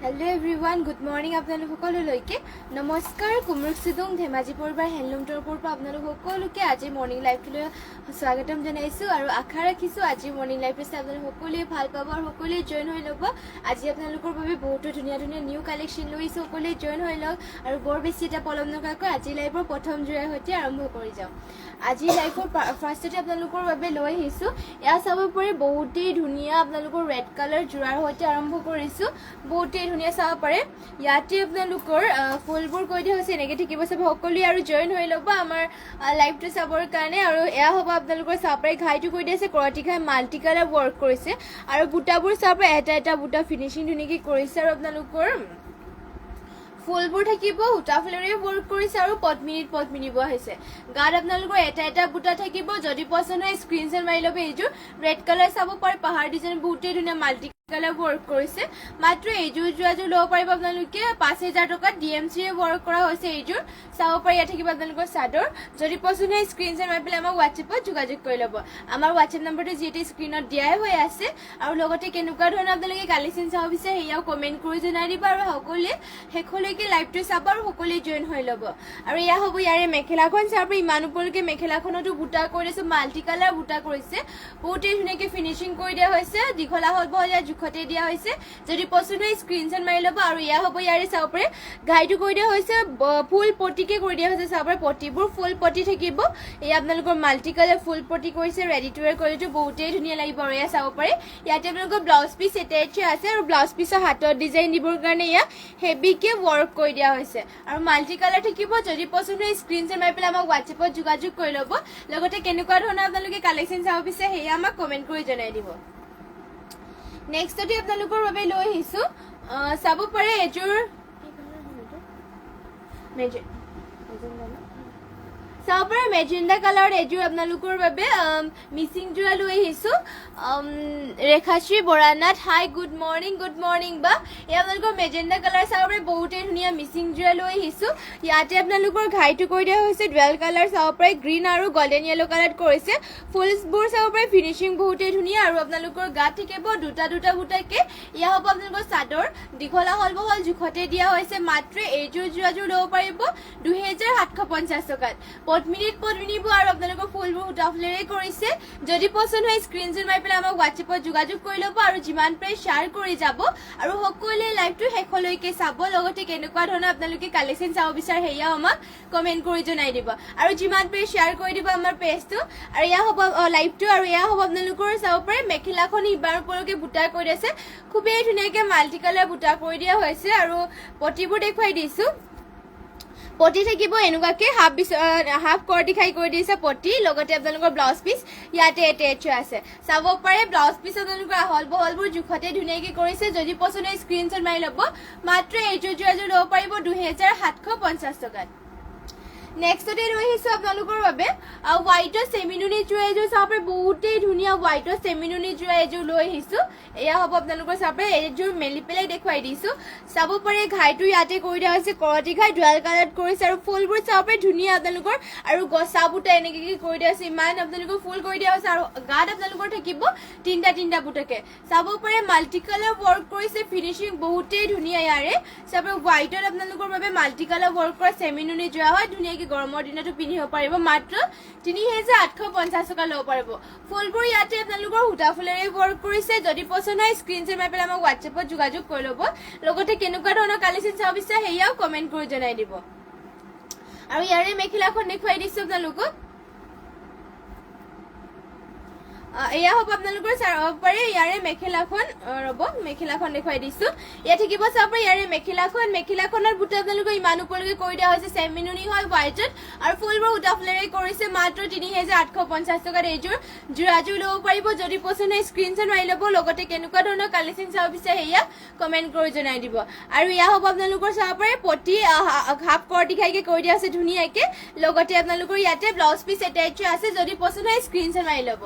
Hello everyone, good morning আপোনালোক সকলোলৈকে নমস্কাৰ কুমৰুক সিদং ধেমাজি পৰিবাৰ হেণ্ডলুম টৰপৰ পৰা আপোনালোক সকলোকে আজি মৰ্নিং লাইভটোলৈ স্বাগতম জনাইছো আৰু আশা ৰাখিছো আজি মৰ্নিং লাইভটো চাই আপোনালোক সকলোৱে ভাল পাব আৰু সকলোৱে জয়েন হৈ ল'ব। আজি আপোনালোকৰ বাবে বহুতো ধুনীয়া ধুনীয়া নিউ কালেকশ্যন লৈছো, সকলোৱে জয়েন হৈ লওক আৰু বৰ বেছি এটা পলম নকৰাকৈ আজি লাইভৰ প্ৰথম জোৰাৰ সৈতে আৰম্ভ কৰি যাওঁ। আজি লাইভৰ ফাৰ্ষ্টতে আপোনালোকৰ বাবে লৈ আহিছো, এয়া চাব পাৰি বহুতেই ধুনীয়া আপোনালোকৰ ৰেড কালাৰ জোৰাৰ সৈতে আৰম্ভ কৰিছো। বহুতেই ধুনীয়া চাব পাৰে, ইয়াতে আপোনালোকৰ ফুলবোৰ কৈ দিয়া হৈছে এনেকৈ থাকিব চাব সকলোৱে আৰু জয়েন হৈ ল'ব আমাৰ লাইভটো চাবৰ কাৰণে। আৰু এয়া হ'ব আপোনালোকৰ চাব পাৰে ঘাইটো কৈ দিয়া আছে কৰতি ঘাই মাল্টি কালাৰ ৱৰ্ক কৰিছে আৰু বুটাবোৰ চাব পাৰে এটা এটা বুটা ফিনিচিং ধুনীয়াকৈ কৰিছে আৰু আপোনালোকৰ ফুলবোৰ থাকিব সূতা ফুলেৰে ৱৰ্ক কৰিছে আৰু পদ্মিনী বোৱা হৈছে। গাত আপোনালোকৰ এটা এটা বুটা থাকিব। যদি পচন্দ হয় স্ক্ৰীনশ্বট মাৰি ল'ব। এইযোৰ ৰেড কালাৰ চাব পাৰে, পাহাৰ ডিজাইন বহুতেই ধুনীয়া মাল্টি কালাৰ ৱৰ্ক কৰিছে। মাত্ৰ এইযোৰ যোৱাযোৰ ল'ব পাৰিব আপোনালোকে ৫,০০০ টকাত DMCৰে ৱৰ্ক কৰা হৈছে। এইযোৰ চাব পাৰি ইয়াত থাকিব আপোনালোকৰ চাদৰ। যদি পচন্দ হয় স্ক্ৰীনশ্বট মাৰি পেলাই আমাক হোৱাটছএপত যোগাযোগ কৰি ল'ব। আমাৰ হোৱাটছএপ নম্বৰটো যিহেতু স্ক্ৰীনত দিয়াই হৈ আছে আৰু লগতে কেনেকুৱা ধৰণৰ আপোনালোকে কালেকশ্যন চাব বিচাৰে সেয়াও কমেণ্ট কৰি জনাই দিব আৰু সকলোৱে শেষলৈকে লাইভটো চাব আৰু সকলোৱে জয়েন হৈ ল'ব। আৰু এয়া হ'ব ইয়াৰে মেখেলাখন চাব পাৰি, ইমান ওপৰলৈকে মেখেলাখনতো বুটা কৰি দিছো, মাল্টি কালাৰ বুটা কৰিছে, বহুতেই ধুনীয়াকৈ ফিনিচিং কৰি দিয়া হৈছে, দীঘলা হ'ল বহলীয়া জোখতে দিয়া হৈছে। যদি পচন্দ হয় স্ক্ৰীনশ্বট মাৰি ল'ব। আৰু এয়া হ'ব ইয়াৰে চাব পাৰে ঘাইটো কৰি দিয়া হৈছে, ফুল পটিকে কৰি দিয়া হৈছে চাব পাৰে, পটিবোৰ ফুল পটি থাকিব। এয়া আপোনালোকৰ মাল্টি কালাৰ ফুল পটি কৰিছে, ৰেডি টু ৱেৰ কৰিটো বহুতেই ধুনীয়া লাগিব। আৰু এয়া চাব পাৰে ইয়াতে আপোনালোকৰ ব্লাউজ পিচ এটাইচ আছে আৰু ব্লাউজ পিচৰ হাতত ডিজাইন দিবৰ কাৰণে এয়া হেভিকে ৱৰ্ক কৰি দিয়া হৈছে আৰু মাল্টি কালাৰ থাকিব। যদি পচন্দ হয় স্ক্ৰীনশ্বট মাৰি পেলাই আমাক হোৱাটছএপত যোগাযোগ কৰি ল'ব। লগতে কেনেকুৱা ধৰণৰ আপোনালোকে কালেকশ্যন চাব বিচাৰে সেয়া আমাক কমেণ্ট কৰি জনাই দিব। নেক্সটতে আপোনালোকৰ বাবে লৈ আহিছো, চাব পাৰে এযোৰ চাব পাৰে মেজেণ্ডা কালাৰ এযোৰ আপোনালোকৰ বাবে মিচিং যোৰা লৈ আহিছো। ৰেখাশ্ৰী বৰানাথ, হাই গুড মৰ্ণিং বা এয়া আপোনালোকৰ মেজেণ্ডা কালাৰ চাব পাৰে, বহুতেই ধুনীয়া মিচিং যোৰা লৈ আহিছো। ইয়াতে আপোনালোকৰ ঘাইটো কৰি দিয়া হৈছে ডুৱেল কালাৰ চাব পাৰে, গ্ৰীণ আৰু গল্ডেন য়েলো কালাৰ কৰিছে। ফুলছবোৰ চাব পাৰে ফিনিচিং বহুতেই ধুনীয়া আৰু আপোনালোকৰ গাত থাকিব দুটা বুটাকে। এয়া হ'ব আপোনালোকৰ চাদৰ, দীঘলা হ'ল বহল জোখতে দিয়া হৈছে। মাত্ৰ এইযোৰ যোৰাযোৰ ল'ব পাৰিব ২,৭৫০ টকাত। পদ্মিনী বোৰ আৰু আপোনালোকৰ ফুলবোৰ সূতা ফুলেৰে কৰিছে। যদি পচন্দ হয় স্ক্ৰীনশ্বট মাৰি পেলাই আমাক হোৱাটছএপত যোগাযোগ কৰি ল'ব আৰু যিমান পাৰে শ্বেয়াৰ কৰি যাব আৰু সকলোৱে লাইভটো শেষলৈকে চাব। লগতে কেনেকুৱা ধৰণৰ আপোনালোকে কালেকশ্যন চাব বিচাৰে সেয়াও আমাক কমেণ্ট কৰি জনাই দিব আৰু যিমান পাৰে শ্বেয়াৰ কৰি দিব আমাৰ পেজটো। আৰু এয়া হ'ব লাইভটো আৰু এয়া হ'ব আপোনালোকৰ চাব পাৰে মেখেলাখন ইবাৰ ওপৰলৈকে বুটা কৰি আছে, খুবেই ধুনীয়াকৈ মাল্টি কালাৰ বুটা কৰি দিয়া হৈছে আৰু পটিবোৰ দেখুৱাই দিছো। পটি থাকিব এনেকুৱাকে হাফ কৰটি খাই কৰি দিছে পটি, লগতে আপোনালোকৰ ব্লাউজ পিচ ইয়াতে এটেচ আছে চাব পাৰে। ব্লাউজ পিচ আপোনালোকৰ আহল বহলবোৰ জোখতে ধুনীয়াকৈ কৰিছে। যদি পচন্দ হয় স্ক্ৰীনশ্বট মাৰি ল'ব। মাত্ৰ এইযোৰ যোৰাযোৰ ল'ব পাৰিব ২,৭৫০ টকাত। নেক্সটতে লৈ আহিছো আপোনালোকৰ বাবে হোৱাইটৰ চেমিনুনি যোৰা এযোৰ চাব পাৰে, বহুতেই ধুনীয়া হোৱাইটৰ চেমিনুনি যোৰা এযোৰ লৈ আহিছো। এয়া হ'ব আপোনালোকৰ চাব পাৰে, এইযোৰ মেলি পেলাই দেখুৱাই দিছো। চাব পাৰে ঘাইটো ইয়াতে কৰি দিয়া হৈছে, কৰতি ঘাই ডুৱেল কালাৰ কৰিছে আৰু ফুলবোৰ চাব পাৰে ধুনীয়া আপোনালোকৰ আৰু গছা বুটা এনেকৈ কৰি দিয়া হৈছে, ইমান আপোনালোকৰ ফুল কৰি দিয়া হৈছে আৰু গাত আপোনালোকৰ থাকিব তিনিটা বুটাকে। চাব পাৰে মাল্টি কালাৰ ৱৰ্ক কৰিছে, ফিনিচিং বহুতেই ধুনীয়া ইয়াৰে। চাব পাৰে হোৱাইটত আপোনালোকৰ বাবে মাল্টি কালাৰ ৱৰ্ক কৰা চেমিনুনি যোৰা হয়, ধুনীয়াকৈ গৰমৰ দিনতো পিন্ধিব পাৰিব। মাত্ৰ ৩,৮৫০ টকা ল'ব পাৰিব। ফুলবোৰ ইয়াতে আপোনালোকৰ সূতা ফুলেৰে ৱৰ্ক কৰিছে। যদি পচন্দ হয় স্ক্ৰীনশ্বট মাৰি পেলাই আমাক হোৱাটছএপত যোগাযোগ কৰি ল'ব। লগতে কেনেকুৱা ধৰণৰ কালেকশ্যন চাব বিচাৰে সেয়াও কমেণ্ট কৰি জনাই দিব। আৰু ইয়াৰে মেখেলাখন দেখুৱাই দিছো আপোনালোকক। এয়া হ'ব আপোনালোকৰ চাব পাৰে ইয়াৰে মেখেলাখন, মেখেলাখন দেখুৱাই দিছো। ইয়াত থাকিব চাব পাৰে ইয়াৰে মেখেলাখনৰ বুটা আপোনালোকৰ ইমান ওপৰলৈকে কৰি দিয়া হৈছে, চেমিনুনি হয় হোৱাইটত আৰু ফুলবোৰ সূতা ফুলেৰে কৰিছে। মাত্ৰ ৩,৮৫০ টকাত এইযোৰ যোৰাযোৰ ল'ব পাৰিব। যদি পচন্দ হয় স্ক্ৰীনশ্বট মাৰি ল'ব। লগতে কেনেকুৱা ধৰণৰ কালেকশ্যন চাব বিচাৰে সেয়া কমেণ্ট কৰি জনাই দিব। আৰু এয়া হ'ব আপোনালোকৰ চাব পাৰে পটি হাফ কৰটি খাইকে কৰি দিয়া আছে ধুনীয়াকে। লগতে আপোনালোকৰ ইয়াতে ব্লাউজ পিচ এটেচ আছে। যদি পচন্দ হয় স্ক্ৰীনশ্বট মাৰি ল'ব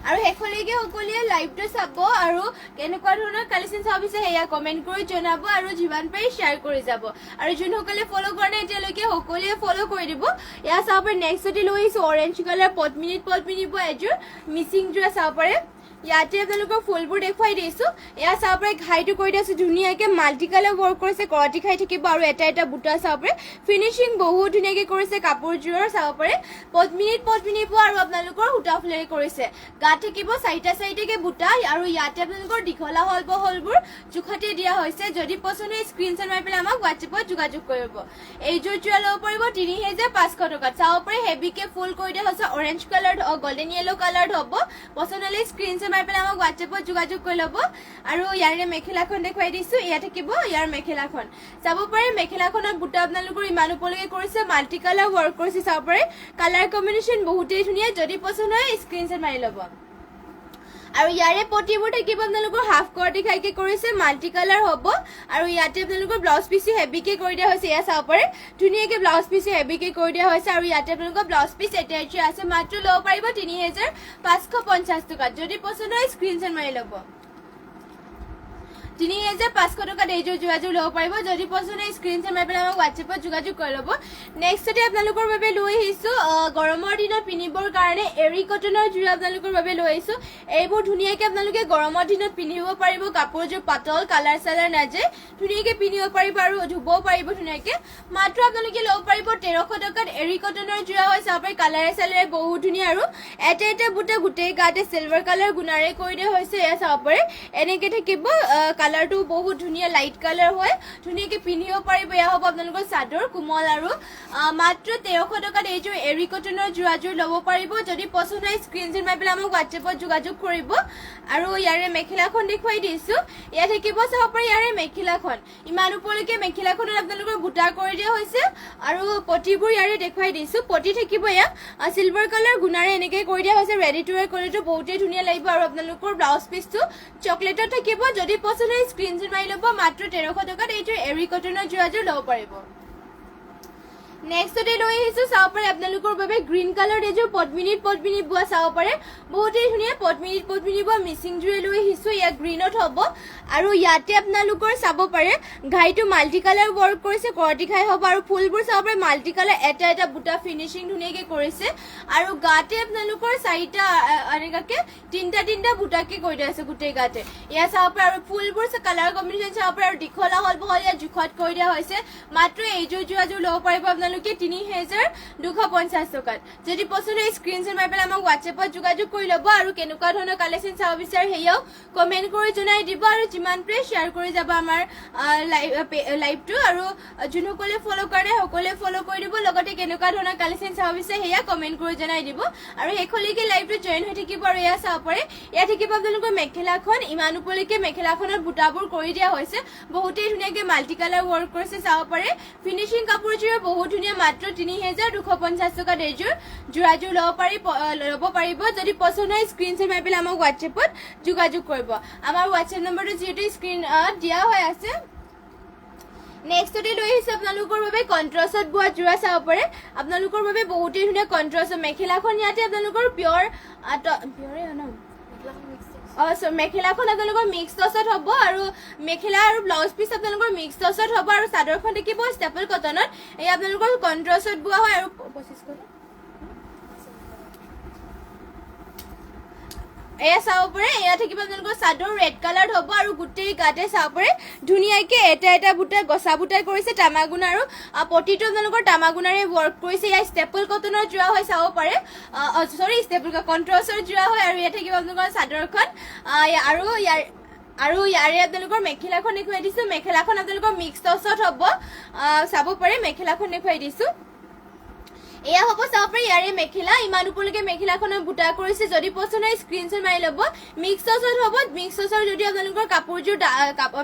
আৰু শেষলৈকে সকলোৱে লাইভটো চাব আৰু কেনেকুৱা ধৰণৰ কালেকশ্যন চাব বিচাৰে সেয়া কমেণ্ট কৰি জনাব আৰু যিমান পাৰে শ্বেয়াৰ কৰি যাব। আৰু যোনসকলে ফ'ল' কৰা নাই এতিয়ালৈকে সকলোৱে ফ'ল' কৰি দিব। এয়া চাব পাৰে নেক্সটতে লৈ আহিছো অৰেঞ্জ কালাৰ পদ্মিনী এযোৰ মিচিং যোৰা চাব পাৰে। ইয়াতে আপোনালোকৰ ফুলবোৰ দেখুৱাই দিছোঁ এয়া চাব পাৰে ঘাইটো কৰি দিছোঁ ধুনীয়াকৈ মাল্টি কালাৰ ৱৰ্ক কৰিছে কৰতি খাই থাকিব আৰু এটা বুটা চাব পাৰে ফিনিচিং বহুত ধুনীয়াকৈ কৰিছে কাপোৰযোৰৰ চাব পাৰে পদ্মিনীত পোৱা আৰু আপোনালোকৰ সূতা ফুলেৰে কৰিছে গাত থাকিব চাৰিটাকৈ বুটা আৰু ইয়াতে আপোনালোকৰ দীঘলা হলবোৰ জোখতে দিয়া হৈছে যদি পচন্দ হয় স্ক্ৰীনশ্বট মাৰি পেলাই আমাক হোৱাটছএপত যোগাযোগ কৰিব এইযোৰ যোৰা ল'ব পাৰিব ৩,৫০০ টকাত চাব পাৰে হেভিকে ফুল কৰি দিয়া হৈছে orange colour golden yellow colour হ'ব পচন্দ হ'লে স্ক্ৰীনশ্বট মাৰি পেলাই আমাক হোৱাটছএপত যোগাযোগ কৰি ল'ব আৰু ইয়াৰে মেখেলাখন দেখুৱাই দিছোঁ এয়া থাকিব ইয়াৰ মেখেলাখন চাব পাৰে মেখেলাখনত বুটা আপোনালোকৰ ইমান ওপৰলৈকে কৰিছে মাল্টি কালাৰ ৱৰ্ক কৰিছে চাব পাৰে কালাৰ কম্বিনেশ্যন বহুতেই ধুনীয়া যদি পচন্দ হয় স্ক্ৰীনশ্বট মাৰি ল'ব আৰু ইয়াৰে পটিবোৰ থাকিব আপোনালোকৰ হাফ কৰ্টি খাইকে কৰিছে মাল্টি কালাৰ হ'ব আৰু ইয়াতে আপোনালোকৰ ব্লাউজ পিচি হেভিকে কৰি দিয়া হৈছে এয়া চাব পাৰে ধুনীয়াকৈ ব্লাউজ পিচি হেভিকে কৰি দিয়া হৈছে আৰু ইয়াতে আপোনালোকৰ ব্লাউজ পিচ এটাইছে আছে মাত্ৰ ল'ব পাৰিব ৩,৫৫০ টকাত যদি পচন্দ হয় স্ক্ৰীনশ্বট মাৰি ল'ব ৩,৫০০ টকাত এইযোৰ যোৰাযোৰ ল'ব পাৰিব যদি পচন্দ হয় স্ক্ৰীনশ্বট মাৰি পেলাই আমাক হোৱাটছএপত যোগাযোগ কৰি ল'ব নেক্সটতে আপোনালোকৰ বাবে লৈ আহিছোঁ গৰমৰ দিনত পিন্ধিবৰ কাৰণে এৰী কটনৰ যোৰা আপোনালোকৰ বাবে লৈ আহিছোঁ এইবোৰ ধুনীয়াকৈ আপোনালোকে গৰমৰ দিনত পিন্ধিব পাৰিব কাপোৰযোৰ পাতল কালাৰ চালাৰ নাযায় ধুনীয়াকৈ পিন্ধিব পাৰিব আৰু ধুবও পাৰিব ধুনীয়াকৈ মাত্ৰ আপোনালোকে ল'ব পাৰিব ১৩০০ টকাত এৰী কটনৰ যোৰা হয় চাব পাৰে কালাৰে চালাৰে বহুত ধুনীয়া আৰু এটা বুটা গোটেই গাতে চিলভাৰ কালাৰ গুণাৰে কৰি দিয়া হৈছে এয়া চাব পাৰে এনেকৈ থাকিব কালাৰটো বহুত ধুনীয়া লাইট কালাৰ হয় ধুনীয়াকৈ পিন্ধিব পাৰিব এয়া হ'ব আপোনালোকৰ চাদৰ কোমল আৰু মাত্ৰ ১৩০০ টকাত এইযোৰ এৰী কটনৰ যোৰাযোৰ ল'ব পাৰিব যদি পচন্দ হয় স্ক্ৰীনশ্বট মাৰি পেলাই আমাক হোৱাটছএপত যোগাযোগ কৰিব আৰু ইয়াৰে মেখেলাখন দেখুৱাই দিছোঁ এয়া থাকিব চাব পাৰে ইয়াৰে মেখেলাখন ইমান ওপৰলৈকে মেখেলাখনত আপোনালোকৰ বুটা কৰি দিয়া হৈছে আৰু পটিবোৰ ইয়াৰে দেখুৱাই দিছোঁ পটি থাকিব এয়া চিলভাৰ কালাৰ গুণাৰে এনেকৈ কৰি দিয়া হৈছে ৰেডি টু ৱেৰ কৰিলেতো বহুতেই ধুনীয়া লাগিব আৰু আপোনালোকৰ ব্লাউজ পিচটো চকলেটত থাকিব যদি পচন্দ হয় স্ক্ৰীনশ্বট মাৰি ল'ব মাত্ৰ ১৩০০ টকাত এইযোৰ এৰী কটনৰ যোৰাযোৰ ল'ব পাৰিব নেক্সটতে লৈ আহিছোঁ চাব পাৰে আপোনালোকৰ বাবে গ্ৰীণ কালাৰ এযোৰ পদ্মিনীত বোৱা চাব পাৰে বহুতেই ধুনীয়া পদ্মিনীত বোৱা মিচিং জোৰে লৈ আহিছোঁ ইয়াত গ্ৰীণত হ'ব আৰু ইয়াতে আপোনালোকৰ চাব পাৰে ঘাইটো মাল্টি কালাৰ ৱৰ্ক কৰিছে কৰতি ঘাই হ'ব আৰু ফুলবোৰ চাব পাৰে মাল্টি কালাৰ এটা বুটা ফিনিচিং ধুনীয়াকৈ কৰিছে আৰু গাতে আপোনালোকৰ চাৰিটা এনেকুৱাকৈ তিনিটা বুটাকৈ কৰি দিয়া আছে গোটেই গাতে এয়া চাব পাৰে আৰু ফুলবোৰ কালাৰ কম্বিনেশ্যন চাব পাৰে আৰু দীঘলা হল বহল ইয়াত জোখত কৰি দিয়া হৈছে মাত্ৰ এইযোৰ যোৰাযোৰ ল'ব পাৰিব আপোনালোকে ৩,২৫০ টকাত যদি পচন্দ হয় স্ক্ৰীনশ্বট মাৰি পেলাই আমাক হোৱাটছএপত যোগাযোগ কৰি ল'ব আৰু কেনেকুৱা ধৰণৰ কালেকশ্যন চাব বিচাৰে সেয়াও কমেণ্ট কৰি জনাই দিব আৰু যিমান পাৰে শ্বেয়াৰ কৰি যাব আমাৰ লাইভটো আৰু যোনসকলে ফ'ল' কৰে সকলোৱে ফ'ল' কৰি দিব লগতে কেনেকুৱা ধৰণৰ কালেকশ্যন চাব বিচাৰে সেয়া কমেণ্ট কৰি জনাই দিব আৰু শেষলৈকে লাইভটো জইন হৈ থাকিব আৰু এয়া চাব পাৰে এয়া থাকিব আপোনালোকৰ মেখেলাখন ইমান ওপৰলৈকে মেখেলাখনত বুটাবোৰ কৰি দিয়া হৈছে বহুতেই ধুনীয়াকৈ মাল্টি কালাৰ ৱৰ্ক কৰিছে চাব পাৰে ফিনিচিং কাপোৰযোৰে বহুত ধুনীয়া মাত্ৰ ৩,২৫০ টকাত এইযোৰ যোৰাযোৰ ল'ব পাৰিব যদি পচন্দ হয় স্ক্ৰীনশ্বট মাৰি পেলাই আমাক হোৱাটছএপত যোগাযোগ কৰিব আমাৰ হোৱাটছএপ নম্বৰটো যিহেতু স্ক্ৰীনত দিয়া হৈ আছে নেক্সটতে লৈ আহিছোঁ আপোনালোকৰ বাবে কণ্ট্ৰাষ্টত বোৱা যোৰা চাব পাৰে আপোনালোকৰ বাবে বহুতেই ধুনীয়া কণ্ট্ৰাষ্ট মেখেলাখন ইয়াতে আপোনালোকৰ মেখেলাখন আপোনালোকৰ মিক্স টচত হ'ব আৰু মেখেলা আৰু ব্লাউজ পিচ আপোনালোকৰ মিক্স টচত হ'ব আৰু চাদৰখন দেখিব ষ্টেপল কটনত এই আপোনালোকৰ কণ্ট্ৰাষ্টত বোৱা হয় আৰু ২৫ এয়া চাব পাৰে এয়া থাকিব আপোনালোকৰ চাদৰ ৰেড কালাৰ হ'ব আৰু গোটেই গাতে চাব পাৰে ধুনীয়াকৈ এটা বুটা গছা বুটাই কৰিছে তামাগুণা আৰু পটিটো আপোনালোকৰ তামাগুণাৰে ৱৰ্ক কৰিছে ইয়াৰ ষ্টেপল কটনৰ যোৰা হয় চাব পাৰে ষ্টেপল কণ্ট্ৰাষ্টৰ যোৰা হয় আৰু ইয়াত থাকিব আপোনালোকৰ চাদৰখন আৰু ইয়াৰে আপোনালোকৰ মেখেলাখন দেখুৱাই দিছোঁ মেখেলাখন আপোনালোকৰ মিক্স টচত হ'ব চাব পাৰে মেখেলাখন দেখুৱাই দিছোঁ এয়া হ'ব চাব পাৰে ইয়াৰে মেখেলা ইমান ওপৰলৈকে মেখেলাখনত বুটা কৰিছে যদি পচন্দ হয় স্ক্ৰীনশ্বট মাৰি ল'ব মিক্স টচত হ'ব মিক্স টচৰ যদি আপোনালোকৰ কাপোৰযোৰ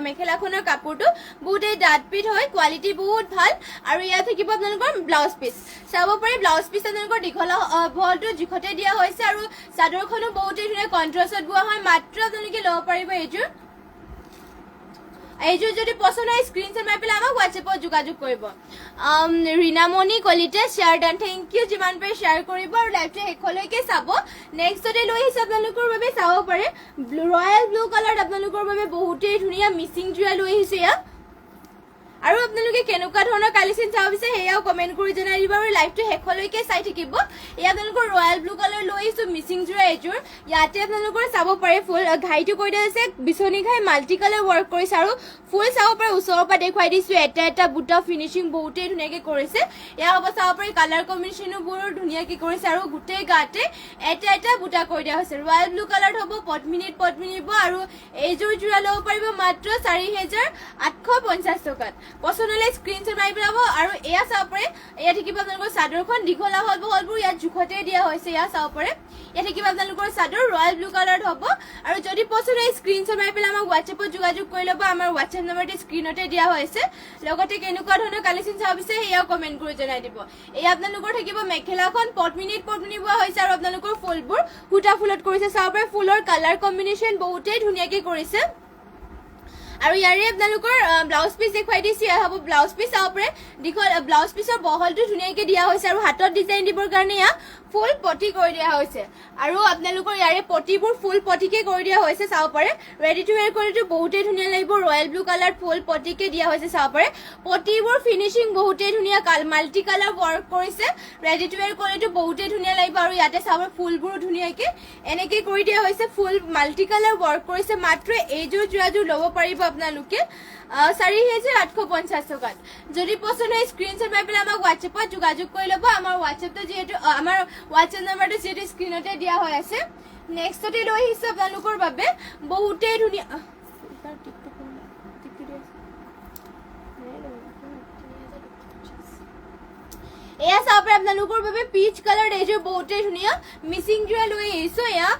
মেখেলাখনৰ কাপোৰটো বহুতেই ডাঠ পিঠ হয় কোৱালিটি বহুত ভাল আৰু ইয়াত থাকিব আপোনালোকৰ ব্লাউজ পিচ চাব পাৰে ব্লাউজ পিচ আপোনালোকৰ দীঘলা বহলটো জোখতে দিয়া হৈছে আৰু চাদৰখনো বহুতেই ধুনীয়া কণ্ট্ৰাষ্টত বোৱা হয় মাত্ৰ আপোনালোকে ল'ব পাৰিব এইযোৰ যদি পচন্দ হয় স্ক্ৰীনশ্বট মাৰি পেলাই আমাক হোৱাটছএপত যোগাযোগ কৰিব ৰীণামণি কলিতা শ্বেয়াৰ ডান থেংক ইউ যিমান পাৰে শ্বেয়াৰ কৰিব আৰু লাইভটো শেষলৈকে চাব নেক্সটতে লৈ আহিছে আপোনালোকৰ বাবে চাব পাৰে ৰয়েল ব্লু কালাৰত আপোনালোকৰ বাবে বহুতেই ধুনীয়া মিচিং যোৰা লৈ আহিছে ইয়াত আৰু আপোনালোকে কেনেকুৱা ধৰণৰ কালেকশ্যন চাব বিচাৰে সেয়াও কমেণ্ট কৰি জনাই দিব আৰু লাইভটো শেষলৈকে চাই থাকিব এয়া আপোনালোকৰ ৰয়েল ব্লু কালাৰ লৈ আহিছোঁ মিচিং যোৰা এযোৰ ইয়াতে আপোনালোকৰ চাব পাৰে ফুল ঘাইটো কৈ দিয়া হৈছে বিচনী ঘাই মাল্টি কালাৰ ৱৰ্ক কৰিছে আৰু ফুল চাব পাৰে ওচৰৰ পৰা দেখুৱাই দিছোঁ এটা এটা বুটা ফিনিচিং বহুতেই ধুনীয়াকৈ কৰিছে এয়া হ'ব চাব পাৰি কালাৰ কম্বিনেশ্যনো বোৰ ধুনীয়াকৈ কৰিছে আৰু গোটেই গাতে এটা এটা বুটা কৰি দিয়া হৈছে ৰয়েল ব্লু কালাৰ হ'ব পদ্মিনীত আৰু এইযোৰ যোৰা ল'ব পাৰিব মাত্ৰ 4,850 টকাত পছন্দ হ'লে স্ক্ৰীনশ্বট মাৰি পেলাব আৰু এয়া চাব পাৰে এয়া থাকিব আপোনালোকৰ চাদৰখন দীঘল আহল বহলবোৰ ইয়াত জোখতে দিয়া হৈছে এয়া চাব পাৰে এয়া থাকিব আপোনালোকৰ চাদৰ ৰয়েল ব্লু কালাৰত হ'ব আৰু যদি পছন্দ হয় স্ক্ৰীনশ্বট মাৰি পেলাই আমাক হোৱাটছএপত যোগাযোগ কৰি ল'ব আমাৰ হোৱাটছএপ নম্বৰটো স্ক্ৰীনতে দিয়া হৈছে লগতে কেনেকুৱা ধৰণৰ কালেকশ্যন চাব বিচাৰে সেয়াও কমেণ্ট কৰি জনাই দিব এয়া আপোনালোকৰ থাকিব মেখেলাখন পদ্মিনীত বোৱা হৈছে আৰু আপোনালোকৰ ফুলবোৰ সূতা ফুলত কৰিছে চাব পাৰে ফুলৰ কালাৰ কম্বিনেশ্যন বহুতেই ধুনীয়াকৈ কৰিছে আৰু ইয়াৰে আপোনালোকৰ ব্লাউজ পিচ দেখুৱাই দিছে এয়া হ'ব ব্লাউজ পিচ চাব পাৰে দীঘল ব্লাউজ পিচৰ বহলটো ধুনীয়াকৈ দিয়া হৈছে আৰু হাতত ডিজাইন দিবৰ কাৰণে এয়া ফুল পটি কৰি দিয়া হৈছে আৰু আপোনালোকৰ ইয়াৰে পটিবোৰ ফুল পটিকে কৰি দিয়া হৈছে চাব পাৰে ৰেডি টু ৱেৰ কৰিটো বহুতেই ধুনীয়া লাগিব ৰয়েল ব্লু কালাৰ ফুল পটিকে দিয়া হৈছে চাব পাৰে পটিবোৰ ফিনিচিং বহুতেই ধুনীয়া মাল্টি কালাৰ ৱৰ্ক কৰিছে ৰেডি টু ৱেৰ কৰিটো বহুতেই ধুনীয়া লাগিব আৰু ইয়াতে চাব ফুলবোৰ ধুনীয়াকৈ এনেকৈ কৰি দিয়া হৈছে ফুল মাল্টি কালাৰ ৱৰ্ক কৰিছে মাত্ৰ এইযোৰ যোৰাযোৰ ল'ব পাৰিব আপোনালোকে 4,850 টকাত যদি পছন্দ হয় স্ক্ৰীনশ্বট মাৰি পেলাই আমাক হোৱাটছএপত যোগাযোগ কৰি ল'ব আমাৰ হোৱাটছএপটো যিহেতু আমাৰ হোৱাটছএপ নম্বৰটো যিহেতু স্ক্ৰীনতে দিয়া হৈ আছে নেক্সটতে লৈ আহিছোঁ আপোনালোকৰ বাবে বহুতেই ধুনীয়া এয়া চাব পাৰে আপোনালোকৰ বাবে পিচ কালাৰ এযোৰ বহুতেই ধুনীয়া মিচিং যোৰা লৈ আহিছোঁ এয়া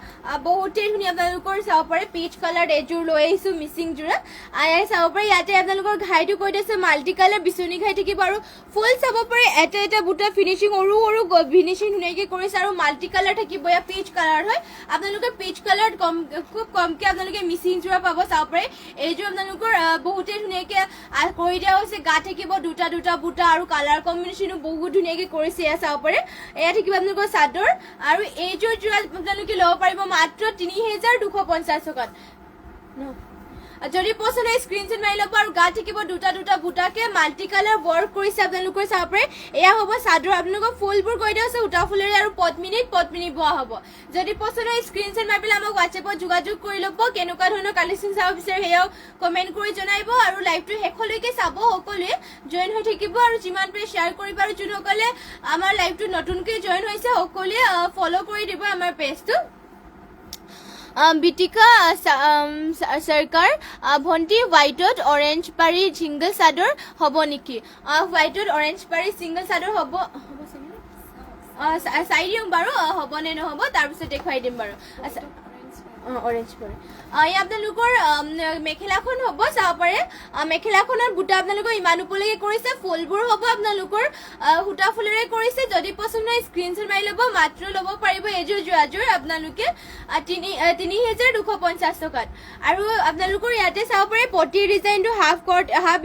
বহুতেই ধুনীয়া আপোনালোকৰ চাব পাৰে পিচ কালাৰ এযোৰ লৈ আহিছোঁ মিচিং যোৰা এয়া চাব পাৰে ইয়াতে আপোনালোকৰ ঘাইটো কৈ দিছে মাল্টি কালাৰ বিচনী ঘাই থাকিব আৰু ফুল চাব পাৰে এটা এটা বুটা ফিনিচিং সৰু ফিনিচিং ধুনীয়াকৈ কৰিছে আৰু মাল্টি কালাৰ থাকিব এয়া পিচ কালাৰ হয় আপোনালোকে পিচ কালাৰত খুব কমকৈ আপোনালোকে মিচিং যোৰা পাব চাব পাৰে এইযোৰ আপোনালোকৰ বহুতেই ধুনীয়াকৈ কৰি দিয়া হৈছে গা থাকিব দুটা দুটা বুটা আৰু কালাৰ কম্বিনেশ্যনো বহুত ধুনীয়াকৈ কৰিছে এয়া চাব পাৰে এয়া থাকিব আপোনালোকৰ চাদৰ আৰু এইযোৰ যোৰা আপোনালোকে ল'ব পাৰিব মাত্ৰ 3,250 টকাত যদি পছন্দ হয় স্ক্ৰীনশ্বট মাৰি ল'ব আৰু গা থাকিব দুটা দুটা বুটাকে মাল্টি কালাৰ ৱৰ্ক কৰিছে আপোনালোকৰ চাব পাৰে এয়া হ'ব চাদৰ আপোনালোকৰ ফুলবোৰ কৈ দিয়া হৈছে সূতা ফুলেৰে আৰু পদ্মিনীত বোৱা হ'ব যদি পছন্দ হয় স্ক্ৰীনশ্বট মাৰি পেলাই আমাক হোৱাটছএপত যোগাযোগ কৰি ল'ব কেনেকুৱা ধৰণৰ কালেকশ্যন চাব বিচাৰে সেয়াও কমেণ্ট কৰি জনাব আৰু লাইভটো শেষলৈকে চাব সকলোৱে জইন হৈ থাকিব আৰু যিমান পাৰে শ্বেয়াৰ কৰিব আৰু যোনসকলে আমাৰ লাইভটো নতুনকৈ জইন হৈছে সকলোৱে ফ'ল' কৰি দিব আমাৰ পেজটো বিতিকা সৰকাৰ ভণ্টি হোৱাইটত অৰেঞ্জ পাৰি ছিংগল চাদৰ হ'ব নেকি হোৱাইটত অৰেঞ্জ পাৰি ছিংগল চাদৰ হ'ব চাই দিওঁ বাৰু হ'ব নে নহ'ব তাৰপিছত দেখুৱাই দিম বাৰু আচ্ছা অৰেঞ্জ পাৰি এয়া আপোনালোকৰ মেখেলাখন হ'ব চাব পাৰে মেখেলাখনৰ বুটা আপোনালোকৰ ইমান ওপৰলৈকে কৰিছে ফুলবোৰ হ'ব আপোনালোকৰ সূতা ফুলেৰে কৰিছে যদি পছন্দ হয় স্ক্ৰীনশ্বট মাৰি ল'ব মাত্ৰ ল'ব পাৰিব এইযোৰ যোৰাযোৰ আপোনালোকে 3,250 টকাত আৰু আপোনালোকৰ ইয়াতে চাব পাৰে পটিৰ ডিজাইনটো হাফ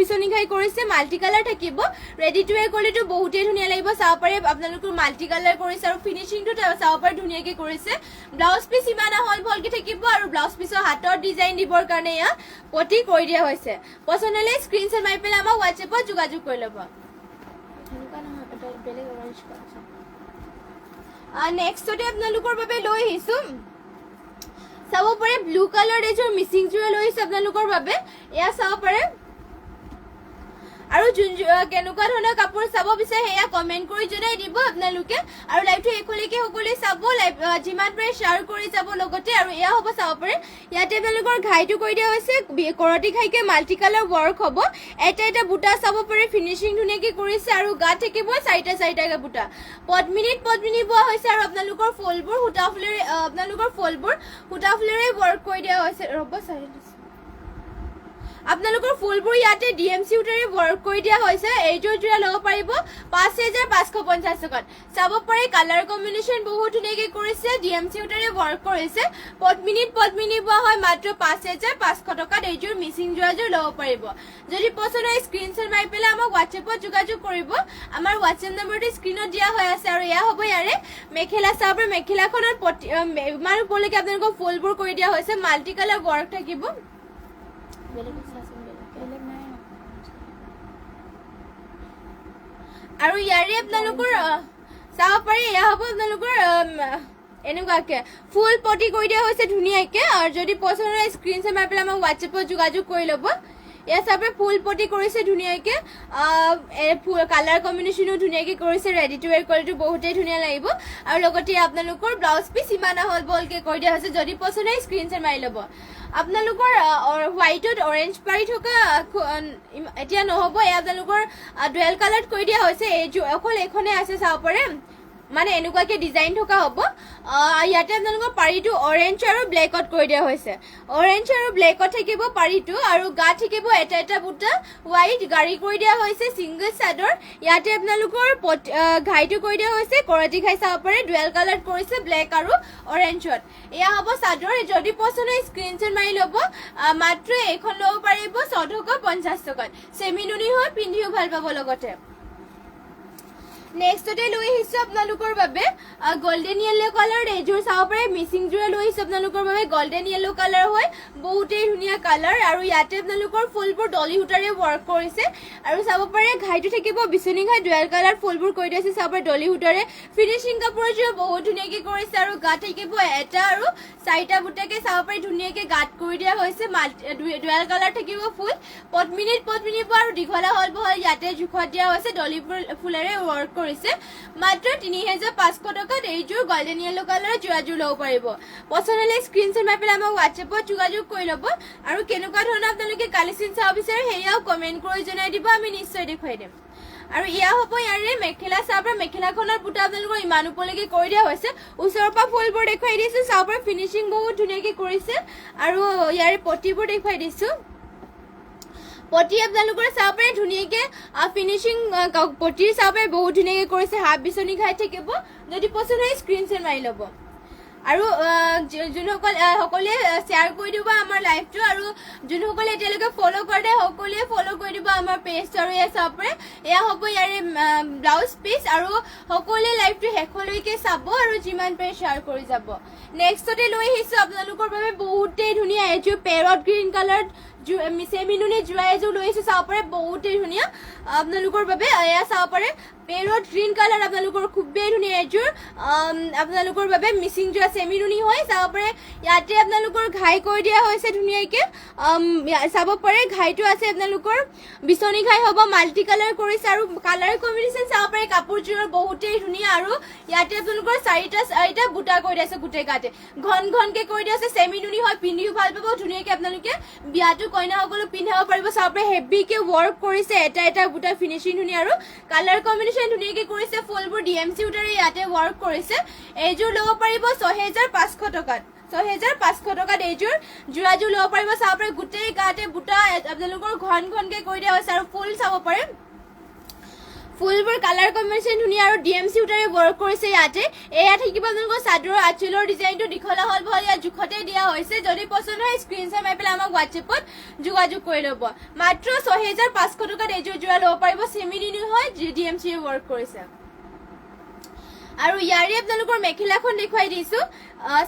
বিচনী ঘাই কৰিছে মাল্টি কালাৰ থাকিব ৰেডি টু ৱেৰ কৰিলেতো বহুতেই ধুনীয়া লাগিব চাব পাৰে আপোনালোকৰ মাল্টি কালাৰ কৰিছে আৰু ফিনিচিংটো চাব পাৰে ধুনীয়াকৈ কৰিছে ব্লাউজ পিচ ইমান আহল বহলকৈ থাকিব আৰু ব্লাউজ পিচৰ হাতৰ ডিজাইন দিবৰ কাৰণে এয়া পটি কৰি দিয়া হৈছে পছন্দ হ'লে স্ক্ৰীনশ্বট মাৰি পেলাই আমাক হোৱাটছএপত যোগাযোগ কৰি ল'ব নেক্সটতে আপোনালোকৰ বাবে লৈ আহিছোঁ চাব পাৰে ব্লু কালাৰ এযোৰ মিচিং যোৰা লৈ আহিছোঁ আপোনালোকৰ বাবে এয়া চাব পাৰে আৰু কেনেকুৱা ধৰণৰ কাপোৰ চাব বিচাৰে সেয়া কমেণ্ট কৰি জনাই দিব আপোনালোকে আৰু লাইভটো শেষলৈকে সকলোৱে চাব লাইভ যিমান পাৰে শ্বেয়াৰ কৰি যাব লগতে আৰু এয়া হ'ব চাব পাৰে ইয়াতে আপোনালোকৰ ঘাইটো কৰি দিয়া হৈছে কৰতি ঘাইকে মাল্টি কালাৰ ৱৰ্ক হ'ব এটা এটা বুটা চাব পাৰে ফিনিচিং ধুনীয়াকৈ কৰিছে আৰু গা থাকিব চাৰিটাকৈ বুটা পদ্মিনীত বোৱা হৈছে আৰু আপোনালোকৰ ফুলবোৰ সূতা ফুলেৰে ৱৰ্ক কৰি দিয়া হৈছে ৰ'ব চাই আপোনালোকৰ ফুলবোৰ ইয়াতে DMC সূতাৰে ৱৰ্ক কৰি দিয়া হৈছে এইযোৰ যোৰা ল'ব পাৰিব 5,550 টকাত চাব পাৰে কালাৰ কম্বিনেশ্যন বহুত ধুনীয়াকৈ কৰিছে DMC সূতাৰে ৱৰ্ক কৰিছে পদ্মিনীত বোৱা হয় মাত্ৰ 5,500 টকাত এইযোৰ মিচিং যোৰাযোৰ ল'ব পাৰিব যদি পছন্দ হয় স্ক্ৰীনশ্বট মাৰি পেলাই আমাক হোৱাটছএপত যোগাযোগ কৰিব আমাৰ হোৱাটছএপ নম্বৰটো স্ক্ৰীনত দিয়া হৈ আছে আৰু এয়া হ'ব ইয়াৰে মেখেলা চাব পাৰে মেখেলাখনত ইমান ওপৰলৈকে আপোনালোকৰ ফুলবোৰ কৰি দিয়া হৈছে মাল্টি কালাৰ ৱৰ্ক থাকিব আৰু ইয়াৰে আপোনালোকৰ চাব পাৰি এয়া হ'ব আপোনালোকৰ এনেকুৱাকে ফুল পটি কৰি দিয়া হৈছে ধুনীয়াকে আৰু যদি পছন্দ হয় স্ক্ৰীনশ্বট মাৰি পেলাই আমাক হোৱাটছএপত যোগাযোগ কৰি ল'ব ইয়াৰ চাপে ফুল পটি কৰিছে ধুনীয়াকে কালাৰ কম্বিনেশ্যনো ধুনীয়াকে কৰিছে ৰেডি টু ৱেৰ কোৱালিটি বহুতেই ধুনীয়া লাগিব আৰু লগতে আপোনালোকৰ ব্লাউজ পিচ ইমান আহল বহলকে কৰি দিয়া হৈছে যদি পছন্দ হয় স্ক্ৰীনশ্বট মাৰি ল'ব আপোনালোকৰ হোৱাইটত অৰেঞ্জ পাৰি থকা এতিয়া নহ'ব এয়া আপোনালোকৰ ডুৱেল কালাৰত কৰি দিয়া হৈছে এই অকল এইখনে আছে চাব পাৰে মানে এনেকুৱাকে ডিজাইন থকা হ'ব ইয়াতে আপোনালোকৰ পাৰীটো অৰেঞ্জ আৰু ব্লেকত কৰি দিয়া হৈছে অৰেঞ্জ আৰু ব্লেকত থাকিব পাৰীটো আৰু গা থাকিব এটা এটা বুটা হোৱাইট গাড়ী কৰি দিয়া হৈছে ছিংগল চাদৰ ইয়াতে আপোনালোকৰ ঘাইটো কৰি দিয়া হৈছে কৰতি ঘাই চাব পাৰে ডুৱেল কালাৰত কৰিছে ব্লেক আৰু অৰেঞ্জত এয়া হ'ব চাদৰ যদি পছন্দ হয় স্ক্ৰীনশ্বট মাৰি ল'ব মাত্ৰ এইখন ল'ব পাৰিব 1450 টকাত চেমি নুনি হয় পিন্ধিও ভাল পাব লগতে নেক্সটতে লৈ আহিছো আপোনালোকৰ বাবে গোল্ডেন য়েলো কালাৰ এযোৰ চাব পাৰে মিচিং যোৰা লৈ আহিছো আপোনালোকৰ বাবে গোল্ডেন য়েলো কালাৰ হয় বহুতেই ধুনীয়া কালাৰ আৰু ইয়াতে আপোনালোকৰ ফুলবোৰ ডলি সূতাৰে ৱৰ্ক কৰিছে আৰু চাব পাৰে ঘাইটো থাকিব বিচনী ঘাই ডুৱেল কালাৰ ফুলবোৰ কৰি দিছে চাব পাৰে ডলি সূতাৰে ফিনিচিং কাপোৰৰ যোৰ বহুত ধুনীয়াকে কৰিছে আৰু গা থাকিব এটা আৰু চাৰিটা বুটাকে চাব পাৰে ধুনীয়াকে গাত কৰি দিয়া হৈছে ডুৱেল কালাৰ থাকিব ফুল পদ্মিনীত আৰু দীঘলা হল বহল ইয়াতে জোখত দিয়া হৈছে ডলি ফুলেৰে ৱৰ্ক কৰিছে মাত্ৰ 3500 টকাত এইযোৰ গোল্ডেন য়েলো কালাৰৰ যোৰাযোৰ ল'ব পাৰিব পছন্দ হ'লে স্ক্ৰীনশ্বট মাৰি পেলাই আমাক হোৱাটছএপত যোগাযোগ কৰি ল'ব আৰু কেনেকুৱা ধৰণৰ আপোনালোকে কালেকশ্যন চাব বিচাৰে সেয়াও কমেণ্ট কৰি জনাই দিব আমি নিশ্চয় দেখুৱাই দিম আৰু ইয়া হ'ব ইয়াৰে মেখেলা চাব পৰা মেখেলাখনৰ বুটা আপোনালোকৰ ইমান ওপৰলৈকে কৰি দিয়া হৈছে ওচৰৰ পৰা ফুলবোৰ দেখুৱাই দিছো চাব পৰা ফিনিচিং বহুত ধুনীয়াকে কৰিছে আৰু ইয়াৰে পটিবোৰ দেখুৱাই দিছো পটি আপোনালোকৰ চাব পাৰে ধুনীয়াকে ফিনিচিং পটিৰ চাব পাৰে বহুত ধুনীয়াকে কৰিছে হাফ বিচনী ঘাই থাকিব যদি পছন্দ হয় স্ক্ৰীনশ্বট মাৰি ল'ব আৰু সকলোৱে শ্বেয়াৰ কৰি দিব আমাৰ লাইভটো আৰু যোনসকলে এতিয়ালৈকে ফ'ল' কৰে সকলোৱে ফ'ল' কৰি দিব আমাৰ পেজটো আৰু এয়া চাব পাৰে এয়া হ'ব ইয়াৰে ব্লাউজ পিচ আৰু সকলোৱে লাইভটো শেষলৈকে চাব আৰু যিমান পাৰে শ্বেয়াৰ কৰি যাব নেক্সটতে লৈ আহিছো আপোনালোকৰ বাবে বহুতেই ধুনীয়া এযোৰ পেৰট গ্ৰীণ কালাৰত চেমি নুনি যোৰা এযোৰ লৈ আহিছো চাব পাৰে বহুতেই ধুনীয়া আপোনালোকৰ বাবে এয়া চাব পাৰে পেৰট গ্ৰীণ কালাৰ আপোনালোকৰ খুবেই ধুনীয়া এযোৰ আপোনালোকৰ বাবে মিচিং যোৰা চেমি নুনি হয় চাব পাৰে ইয়াতে আপোনালোকৰ ঘাই কৰি দিয়া হৈছে ধুনীয়াকে চাব পাৰে ঘাইটো আছে আপোনালোকৰ বিচনী ঘাই হ'ব মাল্টি কালাৰ কৰিছে আৰু কালাৰ কম্বিনেশ্যন চাব পাৰে কাপোৰযোৰৰ বহুতেই ধুনীয়া আৰু ইয়াতে আপোনালোকৰ চাৰিটা বুটা কৰি দিয়া আছে গোটেই গাতে ঘনকে কৰি দিয়া আছে চেমি নুনি হয় পিন্ধিও ভাল পাব ধুনীয়াকে আপোনালোকে বিয়াটো কইনাসকলো পিন্ধাব পাৰিব চাব পাৰে হেভিকে ৱৰ্ক কৰিছে এটা বুটা ফিনিচিং ধুনীয়া আৰু কালাৰ কম্বিনেশ্যন ধুনীয়াকে কৰিছে ফুলবোৰ ডিএমচি উটাৰে ইয়াতে ৱৰ্ক কৰিছে এইযোৰ ল'ব পাৰিব 6500 টকাত 6500 টকাত এইযোৰ যোৰাযোৰ ল'ব পাৰিব চাব পাৰে গোটেই গাতে বুটা আপোনালোকৰ ঘনকে কৰি দিয়া হৈছে আৰু ফুল চাব পাৰে ফুলবোৰ কালাৰ কম্বিনেশ্যন ধুনীয়া আৰু ডিএমচি উটাৰে ৱৰ্ক কৰিছে ইয়াতে এয়া থাকিব আপোনালোকৰ চাদৰৰ আঁচলৰ ডিজাইনটো দীঘলা হল বহল ইয়াত জোখতে দিয়া হৈছে যদি পছন্দ হয় স্ক্ৰীনশ্বট মাৰি পেলাই আমাক হোৱাটছএপত যোগাযোগ কৰি ল'ব মাত্ৰ 6500 টকাত এইযোৰ যোৰা ল'ব পাৰিব চেমি নুনি হয় ডিএমচি ৱৰ্ক কৰিছে আৰু ইয়াৰে আপোনালোকৰ মেখেলাখন দেখুৱাই দিছো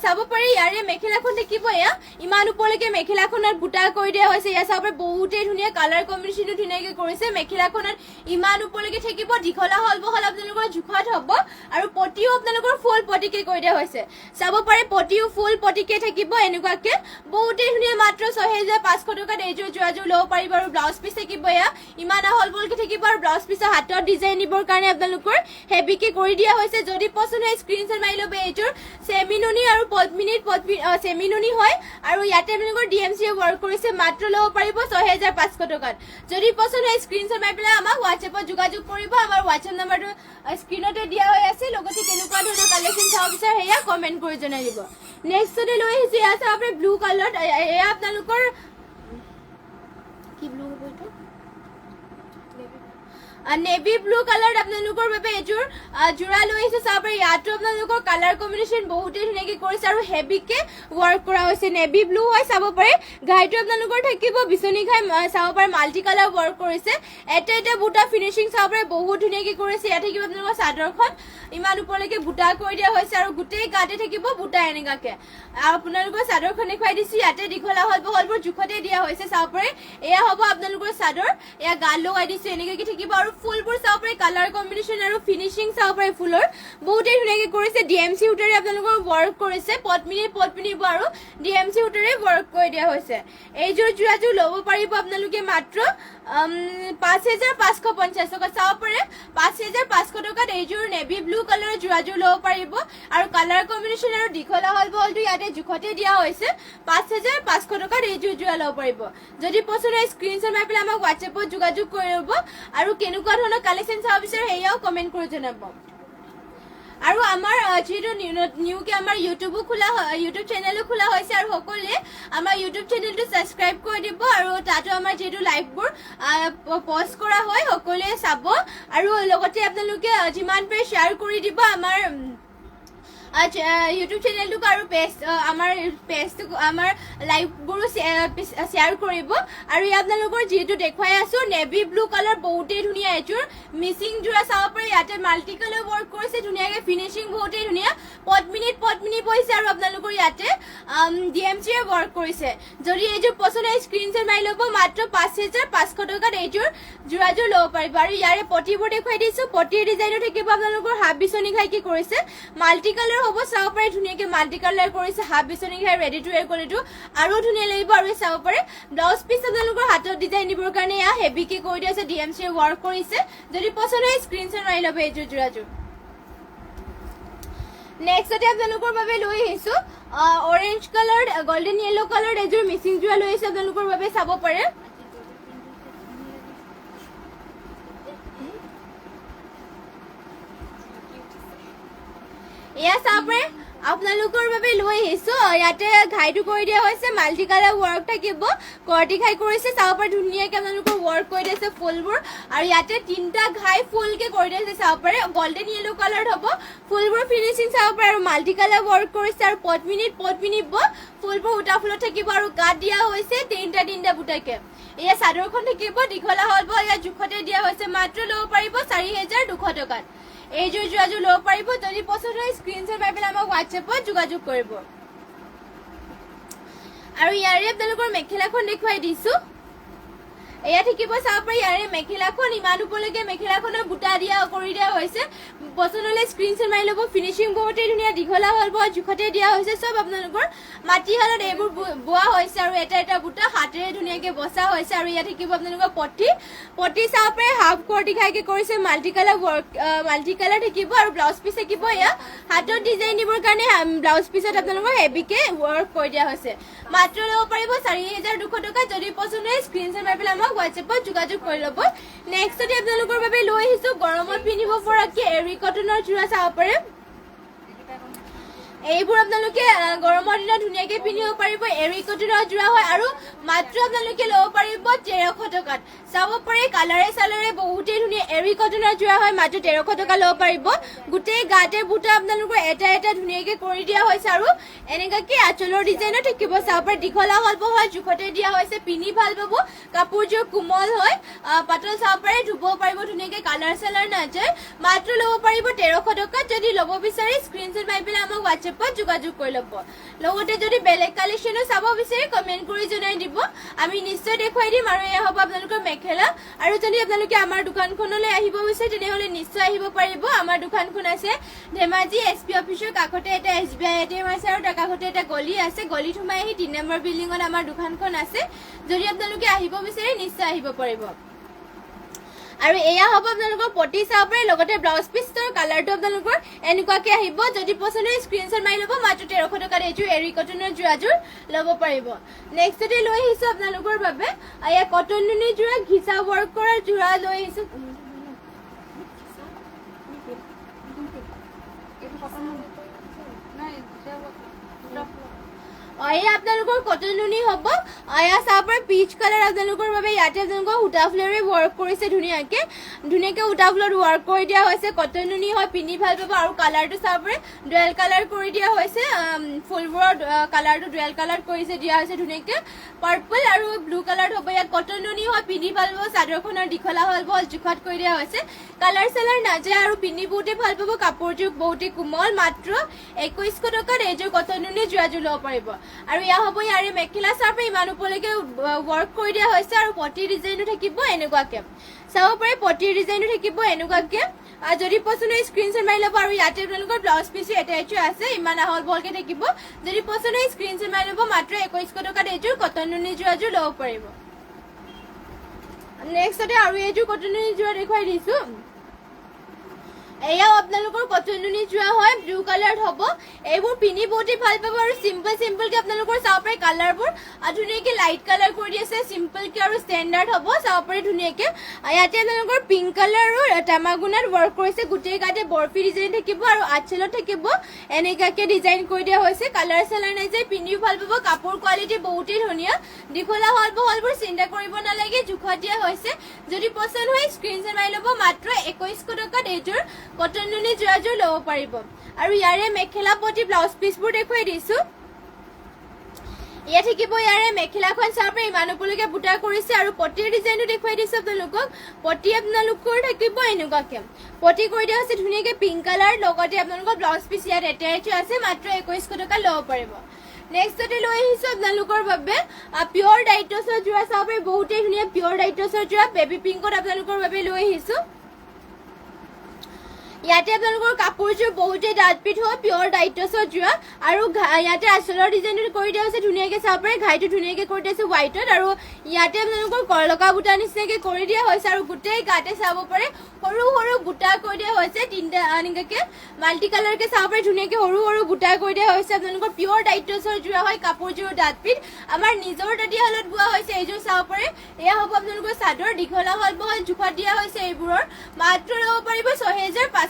চাব পাৰি ইয়াৰে মেখেলাখন দেখিব এয়া ইমান ওপৰলৈকে মেখেলাখনত বুটা কৰি দিয়া হৈছে এয়া চাব পাৰে বহুতেই ধুনীয়া কালাৰ কম্বিনেশ্যনো ধুনীয়াকে কৰিছে মেখেলাখনত ইমান ওপৰলৈকে থাকিব দীঘলা হল বহল আপোনালোকৰ জোখত হ'ব আৰু পটিও আপোনালোকৰ ফুল পটিকে কৰি দিয়া হৈছে চাব পাৰে পটিও ফুল পটিকে থাকিব এনেকুৱাকে বহুতেই ধুনীয়া মাত্ৰ 6500 টকাত এইযোৰ যোৰাযোৰ ল'ব পাৰিব আৰু ব্লাউজ পিচ থাকিব এয়া ইমান হল বহলকে থাকিব আৰু ব্লাউজ পিচৰ হাতৰ ডিজাইন দিবৰ কাৰণে আপোনালোকৰ হেভিকে কৰি দিয়া হৈছে যদি পছন্দ হয় স্ক্ৰীনশ্বট মাৰি ল'ব এইযোৰ চেমি নুনি আৰু পদ্মিনীত চেমি নুনি হয় আৰু ইয়াতে আপোনালোকৰ ডিএমচি ৱৰ্ক কৰিছে মাত্ৰ ল'ব পাৰিব 6500 টকাত যদি পছন্দ হয় স্ক্ৰীনশ্বট মাৰি পেলাই আমাক হোৱাটছএপত যোগাযোগ কৰিব আমাৰ হোৱাটছএপ নাম্বাৰটো স্ক্ৰীনতে দিয়া হৈ আছে লগতে কেনেকুৱা ধৰণৰ কালেকশ্যন চাব বিচাৰে সেয়া কমেণ্ট কৰি জনাই দিব নেক্সটতে লৈ আহিছো এয়া চাব পাৰে ব্লু কালাৰত এয়া আপোনালোকৰ কি ব্লু হ'ব এইটো নেভি ব্লু কালাৰ আপোনালোকৰ বাবে এযোৰ যোৰা লৈ আহিছে চাব পাৰে ইয়াতো আপোনালোকৰ কালাৰ কম্বিনেশ্যন বহুতেই ধুনীয়াকে কৰিছে আৰু হেভিকে ৱৰ্ক কৰা হৈছে নেভি ব্লু হয় চাব পাৰে ঘাইটো আপোনালোকৰ থাকিব বিচনী ঘাই চাব পাৰে মাল্টি কালাৰ ৱৰ্ক কৰিছে এটা বুটা ফিনিচিং চাব পাৰে বহুত ধুনীয়াকে কৰিছে ইয়াত থাকিব আপোনালোকৰ চাদৰখন ইমান ওপৰলৈকে বুটা কৰি দিয়া হৈছে আৰু গোটেই গাতে থাকিব বুটা এনেকুৱাকে আপোনালোকৰ চাদৰখন দেখুৱাই দিছো ইয়াতে দীঘলা হল বহলবোৰ জোখতে দিয়া হৈছে চাব পাৰে এয়া হ'ব আপোনালোকৰ চাদৰ এয়া গাল লগাই দিছো এনেকুৱাকে থাকিব আৰু আৰু ফুলবোৰ চাব পাৰি কালাৰ কম্বিনেশ্যন আৰু ফিনিচিং চাব পাৰি ফুলৰ বহুতেই ধুনীয়াকৈ কৰিছে DMC সূতাৰে আপোনালোকৰ ৱৰ্ক কৰিছে পদ্মিনী আৰু DMC সূতাৰে ৱৰ্ক কৰি দিয়া হৈছে এইযোৰ যোৰাযোৰ ল'ব পাৰিব আপোনালোকে মাত্ৰ 5550 টকা চাব পাৰে 5500 টকাত এইযোৰ নেভি ব্লু কালাৰৰ যোৰাযোৰ ল'ব পাৰিব আৰু কালাৰ কম্বিনেশ্যন আৰু দীঘলা হল বলটো ইয়াতে জোখতে দিয়া হৈছে 5500 টকাত এইযোৰ যোৰা ল'ব পাৰিব যদি পছন্দ হয় স্ক্ৰীনশ্বট মাৰি পেলাই আমাক হোৱাটছএপত যোগাযোগ কৰিব আৰু কেনেকুৱা ধৰণৰ কালেকশ্যন চাব বিচাৰে সেয়াও কমেণ্ট কৰি জনাব আৰু আমাৰ যেটো নিউকে আমাৰ ইউটিউব চেনেলো খোলা হৈছে আৰু সকলোৱে আমাৰ ইউটিউব চেনেলটো সাবস্ক্ৰাইব কৰি দিব আৰু তাতো আমাৰ যেটো লাইভবোৰ পোষ্ট কৰা হয় সকলোৱে চাব আৰু লগতে আপোনালোকে যিমান পাৰে শেয়াৰ কৰি দিব আমাৰ ইউটিউব চেনেলটোক আৰু পেজটোক আমাৰ লাইভবোৰো শ্বেয়াৰ কৰিব আৰু আপোনালোকৰ যিহেতু দেখুৱাই আছো নেভি ব্লু কালাৰ বহুতেই ধুনীয়া এযোৰ মিচিং যোৰা চাব পাৰে ইয়াতে মাল্টি কালাৰ ৱৰ্ক কৰিছে ধুনীয়াকৈ ফিনিচিং বহুতেই ধুনীয়া পদ্মিনী বহিছে আৰু আপোনালোকৰ ইয়াতে DMC ৰে ৱৰ্ক কৰিছে যদি এইযোৰ পছন্দ হয় স্ক্ৰীনশ্বট মাৰি ল'ব মাত্ৰ 5500 টকাত এইযোৰ যোৰাযোৰ ল'ব পাৰিব আৰু ইয়াৰে পটিবোৰ দেখুৱাই দিছো পটিৰ ডিজাইনৰ থাকিব আপোনালোকৰ হাফ বিচনী খাইকি কৰিছে মাল্টি কালাৰ হ'ব চাব পাৰে ধুনীয়াকৈ মাল্টি কালাৰ কৰিছে হাফ বিচনী খাই ৰেডি টু ৱেৰ কৰিটো আৰু ধুনীয়া লাগিব আৰু চাব পাৰে ব্লাউজ পিচ আপোনালোকৰ হাতত ডিজাইন দিবৰ কাৰণে এয়া হেভিকে কৰি দিছে DMC ৰে ৱৰ্ক কৰিছে যদি পছন্দ হয় স্ক্ৰীনশ্বট মাৰি ল'ব এইযোৰ যোৰাযোৰ নেক্সটতে আপোনালোকৰ বাবে লৈ আহিছো orange colour golden yellow colour এযোৰ মিচিং যোৰা লৈ আহিছে আপোনালোকৰ বাবে চাব পাৰে এয়া চাব পাৰে আপোনালোকৰ বাবে লৈ আহিছো ইয়াতে ঘাইটো কৰি দিয়া হৈছে মাল্টি কালাৰ ৱৰ্ক থাকিব কৰ্টি ঘাই কৰিছে চাব পাৰে ধুনীয়াকৈ আপোনালোকৰ ৱৰ্ক কৰি দিছে ফুলবোৰ আৰু ইয়াতে তিনটা ঘাই ফুলকে কৰি দিছে চাব পাৰে গোল্ডেন ইয়েলো কালাৰ হ'ব ফুলবোৰ ফিনিচিং চাব পাৰে আৰু মাল্টি কালাৰ ৱৰ্ক কৰিছে আৰু পদ্মিনী ফুলবোৰ উটা ফুলত থাকিব আৰু গাত দিয়া হৈছে তিনটা বুটাকে এয়া চাদৰখন থাকিব দীঘলা হল ইয়াত জোখতে দিয়া হৈছে মাত্ৰ ল'ব পাৰিব 4200 টকাত এইযোৰ যোৰাযোৰ ল'ব পাৰিব যদি পছন্দ হয় স্ক্ৰীনশ্বট মাৰি পেলাই আমাক হোৱাটছএপত যোগাযোগ কৰিব আৰু ইয়াৰে আপোনালোকৰ মেখেলাখন দেখুৱাই দিছো এয়া থাকিব চাব পাৰি ইয়াৰে মেখেলাখন ইমান উপলৈকে মেখেলাখনৰ বুটা দিয়া কৰি দিয়া হৈছে পছন্দ হ'লে স্ক্ৰীনশ্বট মাৰি ল'ব ফিনিচিং বহুতেই ধুনীয়া দীঘলা হল জোখতে দিয়া হৈছে চব আপোনালোকৰ মাটিশালত এইবোৰ বোৱা হৈছে আৰু এটা বুটা হাতেৰে ধুনীয়াকৈ বসা হৈছে আৰু ইয়াত থাকিব আপোনালোকৰ পটি চাব পাৰে হাফ কৰ্টি খাইকে কৰিছে মাল্টি কালাৰ থাকিব আৰু ব্লাউজ পিচ থাকিব এয়া হাতত ডিজাইন দিবৰ কাৰণে ব্লাউজ পিচত আপোনালোকৰ হেভিকে ৱৰ্ক কৰি দিয়া হৈছে মাত্ৰ ল'ব পাৰিব 4200 টকা যদি পছন্দ হয় স্ক্ৰীনশ্বট মাৰি পেলাই আমাক হোৱাটছএপত যোগাযোগ কৰি ল'ব নেক্সটতে আপোনালোকৰ বাবে লৈ আহিছো গৰমত পিন্ধিব পৰাকৈ এৰি কটনৰ যোৰা চাব পাৰে এইবোৰ আপোনালোকে গৰমৰ দিনত ধুনীয়াকৈ পিন্ধিব পাৰিব এৰি কটনৰ যোৰা হয় আৰু মাত্ৰ আপোনালোকে ল'ব পাৰিব 1300 টকাত চাব পাৰে কালাৰে বহুতেই ধুনীয়া এৰি কটনৰ যোৰা হয় মাত্ৰ 1300 টকা ল'ব পাৰিব গোটেই গাতে বুটা আপোনালোকৰ এটা ধুনীয়াকৈ কৰি দিয়া হৈছে আৰু এনেকাকৈ আঁচলৰ ডিজাইনত থাকিব চাব পাৰে দীঘলা হল হয় জোখতে দিয়া হৈছে পিন্ধি ভাল পাব কাপোৰযোৰ কোমল হয় পাতল চাব পাৰে ধুব পাৰিব ধুনীয়াকৈ কালাৰ নাযায় মাত্ৰ ল'ব পাৰিব 1300 টকাত যদি ল'ব বিচাৰে স্ক্ৰীনশ্বট মাৰি পেলাই আমাক হোৱাটছএপত যোগাযোগ কৰি ল'ব লগতে যদি বেলেগ কালেকশ্যনো চাব বিচাৰে কমেণ্ট কৰি জনাই দিব আমি নিশ্চয় দেখুৱাই দিম আৰু এয়া হ'ব আপোনালোকৰ মেখেলা আৰু যদি আপোনালোকে আমাৰ দোকানখনলৈ আহিব বিচাৰে তেনেহ'লে নিশ্চয় আহিব পাৰিব আমাৰ দোকানখন আছে ধেমাজি SP অফিচৰ কাষতে এটা SBI ATM আছে আৰু তাৰ কাষতে এটা গলি আছে গলিত সোমাই আহি 3 নম্বৰ বিল্ডিঙত আমাৰ দোকানখন আছে যদি আপোনালোকে আহিব বিচাৰে নিশ্চয় আহিব পাৰিব আৰু এয়া হ'ব আপোনালোকৰ পটি চাব পাৰে লগতে ব্লাউজ পিচৰ কালাৰটো আপোনালোকৰ এনেকুৱাকৈ আহিব যদি পছন্দ হয় স্ক্ৰীনশ্বট মাৰি ল'ব মাত্ৰ 1300 টকাত এইযোৰ এৰি কটনৰ যোৰাযোৰ ল'ব পাৰিব নেক্সটতে লৈ আহিছো আপোনালোকৰ বাবে এয়া কটন নুনি যোৰা ঘিচা ৱৰ্ক কৰা যোৰা লৈ আহিছো এয়া আপোনালোকৰ কটন নুনি হ'ব এয়া চাব পাৰে পিচ কালাৰ আপোনালোকৰ বাবে ইয়াতে আপোনালোকৰ সূতা ফুলেৰে ৱৰ্ক কৰিছে ধুনীয়াকৈ সূতা ফুলত ৱৰ্ক কৰি দিয়া হৈছে কটন নুনি হয় পিন্ধি ভাল পাব আৰু কালাৰটো চাব পাৰে ডুৱেল কালাৰ কৰি দিয়া হৈছে ফুলবোৰৰ কালাৰটো ডুৱেল কালাৰ কৰিছে দিয়া হৈছে ধুনীয়াকৈ পাৰ্পল আৰু ব্লু কালাৰ হ'ব ইয়াত কটন নুনি হয় পিন্ধি ভাল পাব চাদৰখনৰ দীঘলা হল জোখত কৰি দিয়া হৈছে কালাৰ নাযায় আৰু পিন্ধি বহুতেই ভাল পাব কাপোৰযোৰ বহুতেই কোমল মাত্ৰ 2100 টকাত এইযোৰ কটন নুনি যোৰাযোৰ ল'ব পাৰিব আৰু ইয়া হ'ব ইয়াৰে মেখেলা চাৰ্পে ইমান ওপৰলৈকে ৱৰ্ক কৰি দিয়া হৈছে আৰু পটি ডিজাইনো থাকিব এনেকুৱাকে চাব পাৰে পটি ডিজাইনো থাকিব এনেকুৱাকে যদি পছন্দ হয় স্ক্ৰীনশ্বট মাৰি ল'ব আৰু ইয়াতে আপোনালোকৰ ব্লাউজ পিছো এটাইটো আছে ইমান আহল বহলকে থাকিব যদি পছন্দ হয় স্ক্ৰীনশ্বট মাৰি ল'ব মাত্ৰ 2100 টকাত এইযোৰ কটন নুনি যোৰাযোৰ ল'ব পাৰিব নেক্সটতে আৰু এইযোৰ কটন নুনি যোৰা দেখুৱাই দিছো এয়াও আপোনালোকৰ কটন নুনি যোৰা হয় ব্লু কালাৰ হ'ব এইবোৰ পিনি বহুত ভাল পাব আৰু সিম্পল কে আপোনালোকৰ চাব পাৰে কালাৰবোৰ ধুনীয়াকে লাইট কালাৰ কৰি দিছে সিম্পল কে আৰু ষ্টেণ্ডাৰ্ড হ'ব চাব পাৰে ধুনীয়াকে ইয়াতে আপোনালোকৰ পিংক কালাৰ আৰু টামাগুনাত ৱৰ্ক কৰিছে গোটেই গাতে বৰফি ডিজাইন থাকিব আৰু আঁচলত থাকিব এনেকাকে ডিজাইন কৰি দিয়া হৈছে কালাৰ চালাৰ নাই যে পিনিও ভাল পাব কাপোৰ কোৱালিটি বহুতেই ধুনীয়া দীঘলা হল বহলবোৰ চিন্তা কৰিব নালাগে জোখা দিয়া হৈছে যদি পছন্দ হয় স্ক্ৰীনশ্বট মাৰি ল'ব মাত্ৰ 2100 টকাত এইযোৰ কটন নুনি যোৰাযোৰ ল'ব পাৰিব আৰু ইয়াৰে মেখেলা পটি ব্লাউজ পিছবোৰ দেখুৱাই দিছো ইয়া থাকিব ইয়াৰে মেখেলাখন চাপে ইমান ওপৰলৈকে বুটা কৰিছে আৰু পটিৰ ডিজাইনটো দেখুৱাই দিছো আপোনালোকক পটি আপোনালোকৰ থাকিব এনেকুৱাকে পটি কৰি দিয়া হৈছে ধুনীয়াকে পিংক কালাৰ লগতে আপোনালোকৰ ব্লাউজ পিছ ইয়াত এটাইটো আছে মাত্ৰ 2100 টকা ল'ব পাৰিব নেক্সটতে লৈ আহিছো আপোনালোকৰ বাবে পিওৰ ডাইটছৰ যোৰা চাপে বহুতেই ধুনীয়া পিওৰ ডাইটছৰ যোৰা বেবি পিংকত আপোনালোকৰ বাবে লৈ আহিছো ইয়াতে আপোনালোকৰ কাপোৰযোৰ বহুতেই ডাঠপিঠ হয় পিওৰ ডাইটছৰ যোৰা আৰু ইয়াতে আঁচলৰ ডিজাইনটো কৰি দিয়া হৈছে ধুনীয়াকে চাব পাৰে ঘাইটো ধুনীয়াকে কৰি দিছে হোৱাইটত আৰু ইয়াতে আপোনালোকৰ কৰলকা বুটা নিচিনাকে কৰি দিয়া হৈছে আৰু গোটেই গাতে চাব পাৰে সৰু সৰু বুটা কৰি দিয়া হৈছে তিনটা এনেকাকে মাল্টি কালাৰকে চাব পাৰে ধুনীয়াকে সৰু সৰু বুটা কৰি দিয়া হৈছে আপোনালোকৰ পিওৰ ডাইটছৰ যোৰা হয় কাপোৰযোৰ ডাঠপিঠ আমাৰ নিজৰ তাঁতীশালত বোৱা হৈছে এইযোৰ চাব পাৰে এয়া হ'ব আপোনালোকৰ চাদৰ দীঘলা হল বহল জোখা দিয়া হৈছে এইবোৰৰ মাত্ৰ ল'ব পাৰিব 6550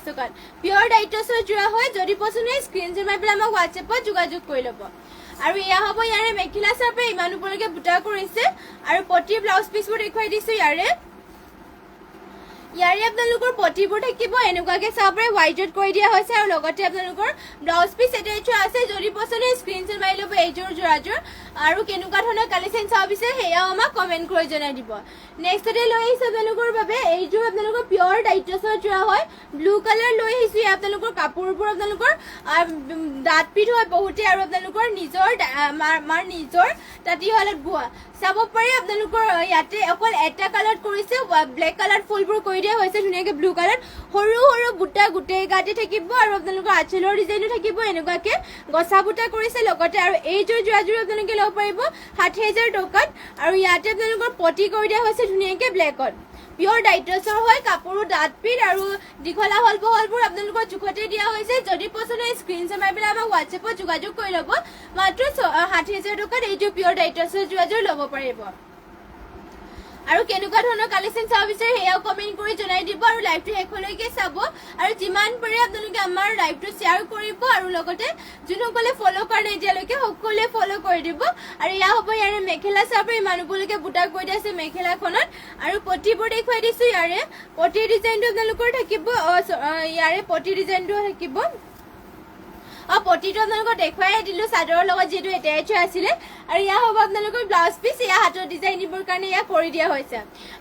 টকাত পিওৰ ডাইটছৰ যোৰা হয় যদি পছন্দ হয় স্ক্ৰীনশ্বট মাৰি পেলাই আমাক হোৱাটছএপত যোগাযোগ কৰি ল'ব আৰু এয়া হ'ব ইয়াৰে মেখেলা চাপে ইমান ওপৰলৈকে বুটা কৰিছে আৰু পটি ব্লাউজ পিছবোৰ দেখুৱাই দিছো ইয়াৰে আপোনালোকৰ পটিবোৰ থাকিব এনেকুৱাকে চাব পাৰে হোৱাইটত কৰি দিয়া হৈছে আৰু লগতে আপোনালোকৰ ব্লাউজ পিছ এটাইটো আছে যদি পছন্দ হয় স্ক্ৰীনশ্বট মাৰি ল'ব এইযোৰ যোৰাযোৰ আৰু কেনেকুৱা ধৰণৰ কালেকশ্যন চাব বিচাৰে সেয়াও আমাক কমেণ্ট কৰি জনাই দিব নেক্সটতে লৈ আহিছো আপোনালোকৰ বাবে এইযোৰ আপোনালোকৰ পিওৰ ডাইটছৰ যোৰা হয় ব্লু কালাৰ লৈ আহিছো আপোনালোকৰ কাপোৰবোৰ আপোনালোকৰ ডাঠপিঠ হয় বহুতে আৰু আপোনালোকৰ নিজৰ আমাৰ নিজৰ তাঁতীশালত বোৱা চাব পাৰে আপোনালোকৰ ইয়াতে অকল এটা কালাৰ কৰিছে ব্লেক কালাৰ ফুলবোৰ কৰি দিয়া হৈছে ধুনীয়াকে ব্লু কালাৰ সৰু সৰু বুটা গোটেই গাতে থাকিব আৰু আপোনালোকৰ আঁচলৰ ডিজাইনো থাকিব এনেকুৱাকে গছা বুটা কৰিছে লগতে আৰু এইযোৰ যোৰাযোৰ আপোনালোকে ল'ব পাৰিব 60000 টকাত আৰু ইয়াতে আপোনালোকৰ পটি কৰি দিয়া হৈছে ধুনীয়াকে ব্লেকত পিওৰ ডাইটছৰ হয় কাপোৰো ডাঠপিঠ আৰু দীঘলা হল বহলবোৰ আপোনালোকৰ জোখতে দিয়া হৈছে যদি পছন্দ হয় স্ক্ৰীনশ্বট মাৰি পেলাই আমাক হোৱাটছএপত যোগাযোগ কৰি ল'ব মাত্ৰ 60000 টকাত এইযোৰ পিওৰ ডাইটছৰ যোৰাযোৰ ল'ব পাৰিব আৰু কেনেকুৱা ধৰণৰ কালেকশ্যন চাব বিচাৰে সেয়াও কমেণ্ট কৰি জনাই দিব আৰু লাইভটো শেষলৈকে চাব আৰু যিমান পাৰে আপোনালোকে আমাৰ লাইভটো শ্বেয়াৰ কৰিব আৰু লগতে যোনসকলে ফ'ল' কৰা নাই এতিয়ালৈকে সকলোৱে ফ'ল' কৰি দিব আৰু এয়া হ'ব ইয়াৰে মেখেলা চাব ইমান ওপৰলৈকে বুটা কৰি দিয়া আছে মেখেলাখনত আৰু পটিবোৰ দেখুৱাই দিছো ইয়াৰে পটিৰ ডিজাইনটো আপোনালোকৰ থাকিব ইয়াৰে পটি ডিজাইনটো থাকিব পটিটো আপোনালোকক দেখুৱাই দিলো চাদৰৰ লগত যিহেতু এটাইটো আছিলে আৰু ইয়া হ'ব আপোনালোকৰ ব্লাউজ পিছ ইয়া হাতৰ ডিজাইন দিবৰ কাৰণে ইয়া কৰি দিয়া হৈছে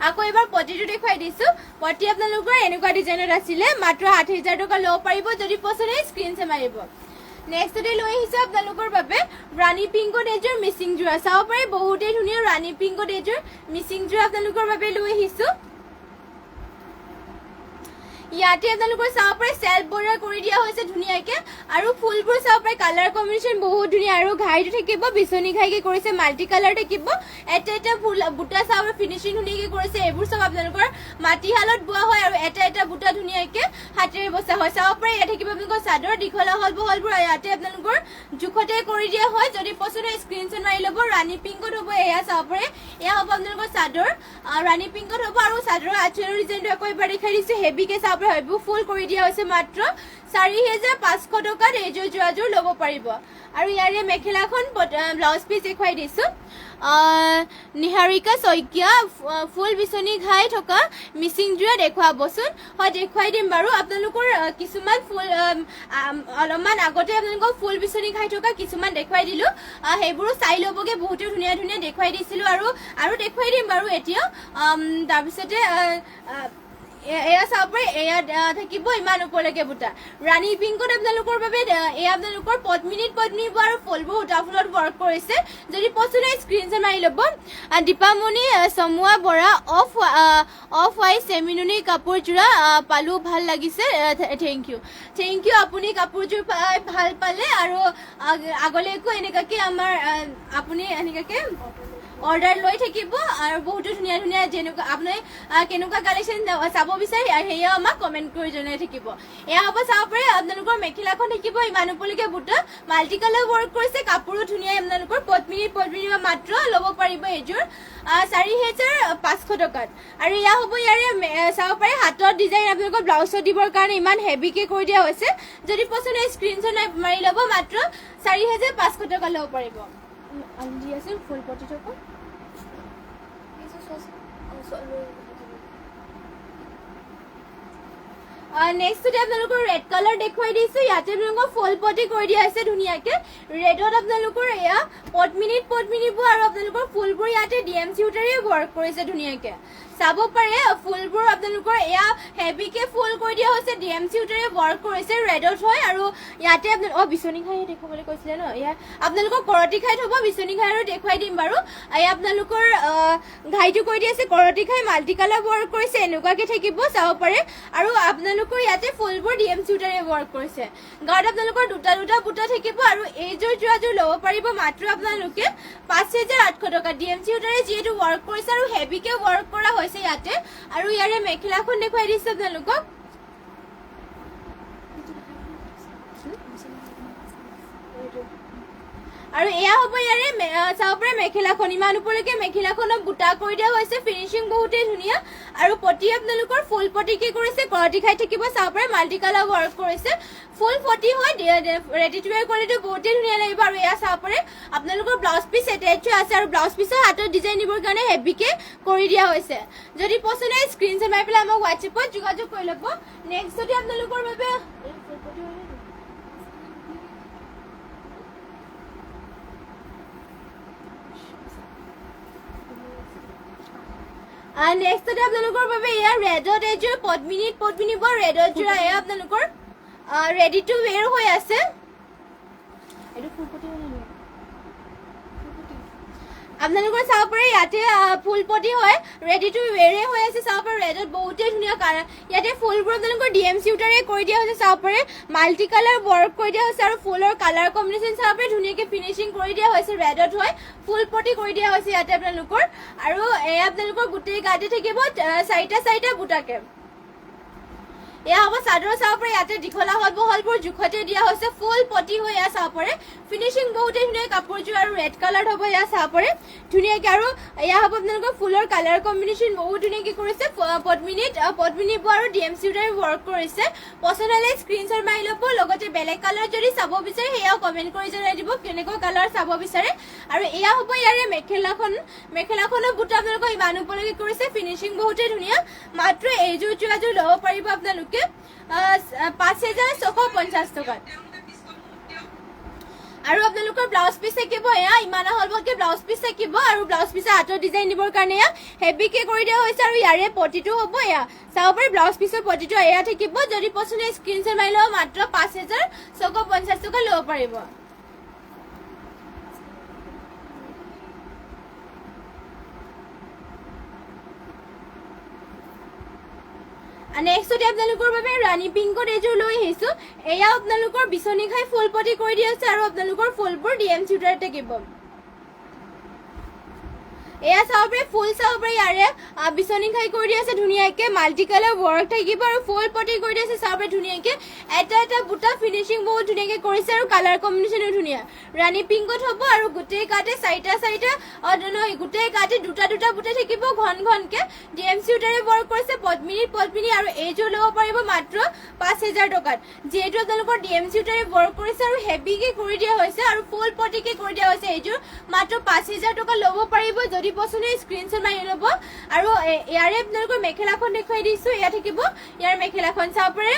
আকৌ এবাৰ পটিটো দেখুৱাই দিছো পটি আপোনালোকৰ এনেকুৱা ডিজাইনত আছিলে মাত্ৰ 8000 টকা ল'ব পাৰিব যদি পছন্দ হয় স্ক্ৰীনশ্বট মাৰিব নেক্সটতে লৈ আহিছো আপোনালোকৰ বাবে ৰাণী পিংকত এযোৰ মিচিং যোৰা চাব পাৰে বহুতেই ধুনীয়া ৰাণী পিংকত এযোৰ মিচিং যোৰা আপোনালোকৰ বাবে লৈ আহিছো ইয়াতে আপোনালোকৰ চাব পাৰে সেলফ বৰ্ডাৰ কৰি দিয়া হৈছে ধুনীয়াকে আৰু ফুলবোৰ চাব পাৰে কালাৰ কম্বিনেশ্যন বহুত ধুনীয়া আৰু ঘাইটো থাকিব বিচনী ঘাইকে কৰিছে মাল্টি কালাৰ থাকিব এটা এটা ফুল বুটা চাব ফিনিচিং ধুনীয়াকে কৰিছে এইবোৰ সব আপোনালোকৰ মাটিশালত বোৱা হয় আৰু এটা এটা বুটা ধুনীয়াকে হাতেৰে বসা হয় চাব পাৰে ইয়াতে থাকিব আপোনালোকৰ চাদৰ দীঘলা হল বহলবোৰ ইয়াতে আপোনালোকৰ জোখতে কৰি দিয়া হয় যদি পছন্দ হয় স্ক্ৰীনশ্বট মাৰি ল'ব ৰাণী পিংকত হ'ব এয়া চাব পাৰে এয়া হ'ব আপোনালোকৰ চাদৰ ৰাণী পিংকত হ'ব আৰু চাদৰৰ আঁচলৰ ডিজাইনটো আকৌ এবাৰ দেখাই দিছো হেভিকে চাব হেভি ফুল কৰি দিয়া হৈছে মাত্ৰ 4500 টকাত এইযোৰ যোৰাযোৰ ল'ব পাৰিব আৰু ইয়াৰে মেখেলাখন ব্লাউজ পিছ দেখুৱাই দিছো নিহাৰিকা শইকীয়া ফুল বিচনী ঘাই থকা মিচিং যোৰা দেখুৱাবচোন হয় দেখুৱাই দিম বাৰু আপোনালোকৰ কিছুমান ফুল অলপমান আগতে আপোনালোকক ফুল বিচনী ঘাই থকা কিছুমান দেখুৱাই দিলো সেইবোৰ চাই ল'বগে বহুতে ধুনীয়া ধুনীয়া দেখুৱাই দিছিলো আৰু দেখুৱাই দিম বাৰু এতিয়া তাৰপিছতে এয়া চাব পাৰে এয়া থাকিব ইমান ওপৰলৈকে বুটা ৰাণী পিংকত আপোনালোকৰ বাবে এয়া আপোনালোকৰ পদ্মিনীত আৰু ফুলবোৰ সূতা ফুলত ৱৰ্ক কৰিছে যদি পচন্দ হয় স্ক্ৰীনশ্বট মাৰি ল'ব দীপামণি চমুৱা বৰা অফ হোৱাইট চেমিনুনি কাপোৰযোৰা পালো ভাল লাগিছে থেংক ইউ আপুনি কাপোৰযোৰ ভাল পালে আৰু আগলৈকো এনেকুৱাকে আমাৰ আপুনি এনেকুৱাকে অৰ্ডাৰ লৈ থাকিব আৰু বহুতো ধুনীয়া ধুনীয়া যেনেকুৱা আপুনি কেনেকুৱা কালেকশ্যন চাব বিচাৰে সেয়া আমাক কমেণ্ট কৰি জনাই থাকিব এয়া হ'ব চাব পাৰে আপোনালোকৰ মেখেলাখন থাকিব ইমান ওপৰলৈকে বুটা মাল্টি কালাৰ ৱৰ্ক কৰিছে কাপোৰো ধুনীয়া আপোনালোকৰ পদ্মিনী মাত্ৰ ল'ব পাৰিব এইযোৰ 4,500 টকাত আৰু এয়া হ'ব ইয়াৰে চাব পাৰে হাতৰ ডিজাইন আপোনালোকৰ ব্লাউজত দিবৰ কাৰণে ইমান হেভিকে কৰি দিয়া হৈছে যদি পচন্দ হয় স্ক্ৰীনশ্বট মাৰি ল'ব মাত্ৰ 4,500 টকা ল'ব পাৰিব আন্দি আছে ফুল পটি থকা নেক্সট আপোনালোকৰ ৰেড কালাৰ দেখুৱাই দিছো ইয়াতে আপোনালোকৰ ফুল পটি কৰি দিয়া আছে ধুনীয়াকে ৰেডত আপোনালোকৰ এয়া পদ্মিনীবোৰ আৰু আপোনালোকৰ ফুলবোৰ ইয়াতে ডিএমচি উটাৰে ৱৰ্ক কৰিছে ধুনীয়াকে চাব পাৰে ফুলবোৰ আপোনালোকৰ এয়া হেভিকে ফুল কৰি দিয়া হৈছে ডিএমচি উটাৰে ৱৰ্ক কৰিছে ৰেডত হয় আৰু ইয়াতে বিচনী খাই দেখুৱাবলৈ কৈছিলে ন এয়া আপোনালোকৰ কৰতি খাই থব বিচনী খাই আৰু দেখুৱাই দিম বাৰু এয়া আপোনালোকৰ ঘাইটো কৰি দি আছে কৰতি খাই মাল্টি কালাৰ ৱৰ্ক কৰিছে এনেকুৱাকে থাকিব চাব পাৰে আৰু আপোনালোকৰ ইয়াতে ফুলবোৰ ডিএমচি উটাৰে ৱৰ্ক কৰিছে গাত আপোনালোকৰ দুটা বুটা থাকিব আৰু এইযোৰ যোৱাযোৰ ল'ব পাৰিব মাত্ৰ আপোনালোকে 5,800 টকা ডিএমচি উটাৰে যিহেতু ৱৰ্ক কৰিছে আৰু হেভিকে ৱৰ্ক কৰা হৈছে ইয়াতে আৰু ইয়াৰে মেখেলাখন দেখুৱাই দিছে আপোনালোকক আৰু এয়া হ'ব ইয়াৰে চাব পাৰে মেখেলাখন ইমান ওপৰলৈকে মেখেলাখনক বুটা কৰি দিয়া হৈছে ফিনিচিং বহুতেই ধুনীয়া আৰু পটি আপোনালোকৰ ফুল পটি কি কৰিছে কৰতি খাই থাকিব চাব পাৰে মাল্টি কালাৰ ৱৰ্ক কৰিছে ফুল পটি হয় ৰেডি টু ৱেৰ কোৱালিটি বহুতেই ধুনীয়া লাগিব আৰু এয়া চাব পাৰে আপোনালোকৰ ব্লাউজ পিচ এটেচ আছে আৰু ব্লাউজ পিচৰ হাতৰ ডিজাইন দিবৰ কাৰণে হেভিকে কৰি দিয়া হৈছে যদি পচন্দ হয় স্ক্ৰীনশ্বট মাৰি পেলাই আমাক হোৱাটছএপত যোগাযোগ কৰি ল'ব নেক্সট যদি আপোনালোকৰ বাবে নেক্সট আপোনালোকৰ বাবে এয়া ৰেডত এযোৰ পদ্মিনীবোৰ ৰেডত যোৰ এয়া আপোনালোকৰ ৰেডি টু ৱেৰ হৈ আছে আপোনালোকৰ চাব পাৰে ইয়াতে ফুলপটি হয় ৰেডি টু ৱেৰে হৈ আছে চাব পাৰে ৰেডত বহুতেই ধুনীয়া কালাৰ ইয়াতে ফুলবোৰ আপোনালোকৰ ডিএমচি উটাৰে কৰি দিয়া হৈছে চাব পাৰে মাল্টি কালাৰ ৱৰ্ক কৰি দিয়া হৈছে আৰু ফুলৰ কালাৰ কম্বিনেশ্যন চাব পাৰে ধুনীয়াকে ফিনিচিং কৰি দিয়া হৈছে ৰেডত হয় ফুলপটি কৰি দিয়া হৈছে ইয়াতে আপোনালোকৰ আৰু এয়া আপোনালোকৰ গোটেই গাতে থাকিব 4টা বুটাকে এয়া হ'ব চাদৰ চাব পাৰে ইয়াতে দীঘলা হল বহলবোৰ জোখতে দিয়া হৈছে ফুল পটি হৈ এয়া চাব পাৰে ফিনিচিং বহুতেই ধুনীয়া কাপোৰযোৰ আৰু ৰেড কালাৰ হ'ব এয়া চাব পাৰে ধুনীয়াকে আৰু এয়া হ'ব আপোনালোকৰ ফুলৰ কালাৰ কম্বিনেশ্যন বহুত ধুনীয়াকে কৰিছে পদ্মিনীবোৰ আৰু ডিএমচি উটাৰে ৱৰ্ক কৰিছে পচন্দ হ'লে স্ক্ৰীনশ্বট মাৰি ল'ব লগতে বেলেগ কালাৰ যদি চাব বিচাৰে সেয়াও কমেণ্ট কৰি জনাই দিব কেনেকুৱা কালাৰ চাব বিচাৰে আৰু এয়া হ'ব ইয়াৰে মেখেলাখনৰ বুটা আপোনালোকৰ ইমান ওপৰলৈকে কৰিছে ফিনিচিং বহুতেই ধুনীয়া মাত্ৰ এইযোৰ যোৱাযোৰ ল'ব পাৰিব আপোনালোকে 5,650 টকাত আৰু আপোনালোকৰ ব্লাউজ পিচ থাকিব এয়া ইমান হলকে ব্লাউজ পিচ থাকিব আৰু ব্লাউজ পিচৰ হাতৰ ডিজাইন দিবৰ কাৰণে এয়া হেভিকে কৰি দিয়া হৈছে আৰু ইয়াৰে পটিটো হ'ব এয়া চাব পাৰে ব্লাউজ পিচৰ পটিটো এয়া থাকিব যদি পচন্দ হয় স্ক্ৰীনশ্বট মাৰি ল'ব মাত্ৰ 5,650 টকা ল'ব পাৰিব নেক্সট আপোনালোকৰ বাবে ৰাণী পিংকত এযোৰ লৈ আহিছো এয়া আপোনালোকৰ বিচনী খাই ফুল পটি কৰি দিয়া আছে আৰু আপোনালোকৰ ফুলবোৰ ডিএমচি উটাৰে থাকিব এয়া চাব পাৰে ফুল চাব পাৰে ইয়াৰে বিচনী খাই কৰি দিয়া আছে ধুনীয়াকে মাল্টি কালাৰ ৱৰ্ক থাকিব আৰু ফুল পটি কৰি দিয়া আছে চাব পাৰে ধুনীয়াকে এটা বুটা ফিনিচিং বহুত ধুনীয়াকে কৰিছে আৰু কালাৰ কম্বিনেশ্যনো ধুনীয়া ৰাণী পিংকত হ'ব আৰু গোটেই গাতে 4টা গোটেই গাতে দুটা বুটা থাকিব ঘনকে ডিএমচি উটাৰে ৱৰ্ক কৰিছে পদ্মিনী আৰু এইযোৰ ল'ব পাৰিব মাত্ৰ 5,000 টকাত যিহেতু আপোনালোকৰ ডিএমচি উটাৰে ৱৰ্ক কৰিছে আৰু হেভিকে কৰি দিয়া হৈছে আৰু ফুল পটিকে কৰি দিয়া হৈছে এইযোৰ মাত্ৰ 5,000 টকা ল'ব পাৰিব যদি পচন্দ হয় স্ক্ৰীনশ্বট মাৰি ল'ব আৰু ইয়াৰে আপোনালোকৰ মেখেলাখন দেখুৱাই দিছো এয়া থাকিব ইয়াৰ মেখেলাখন চাব পাৰে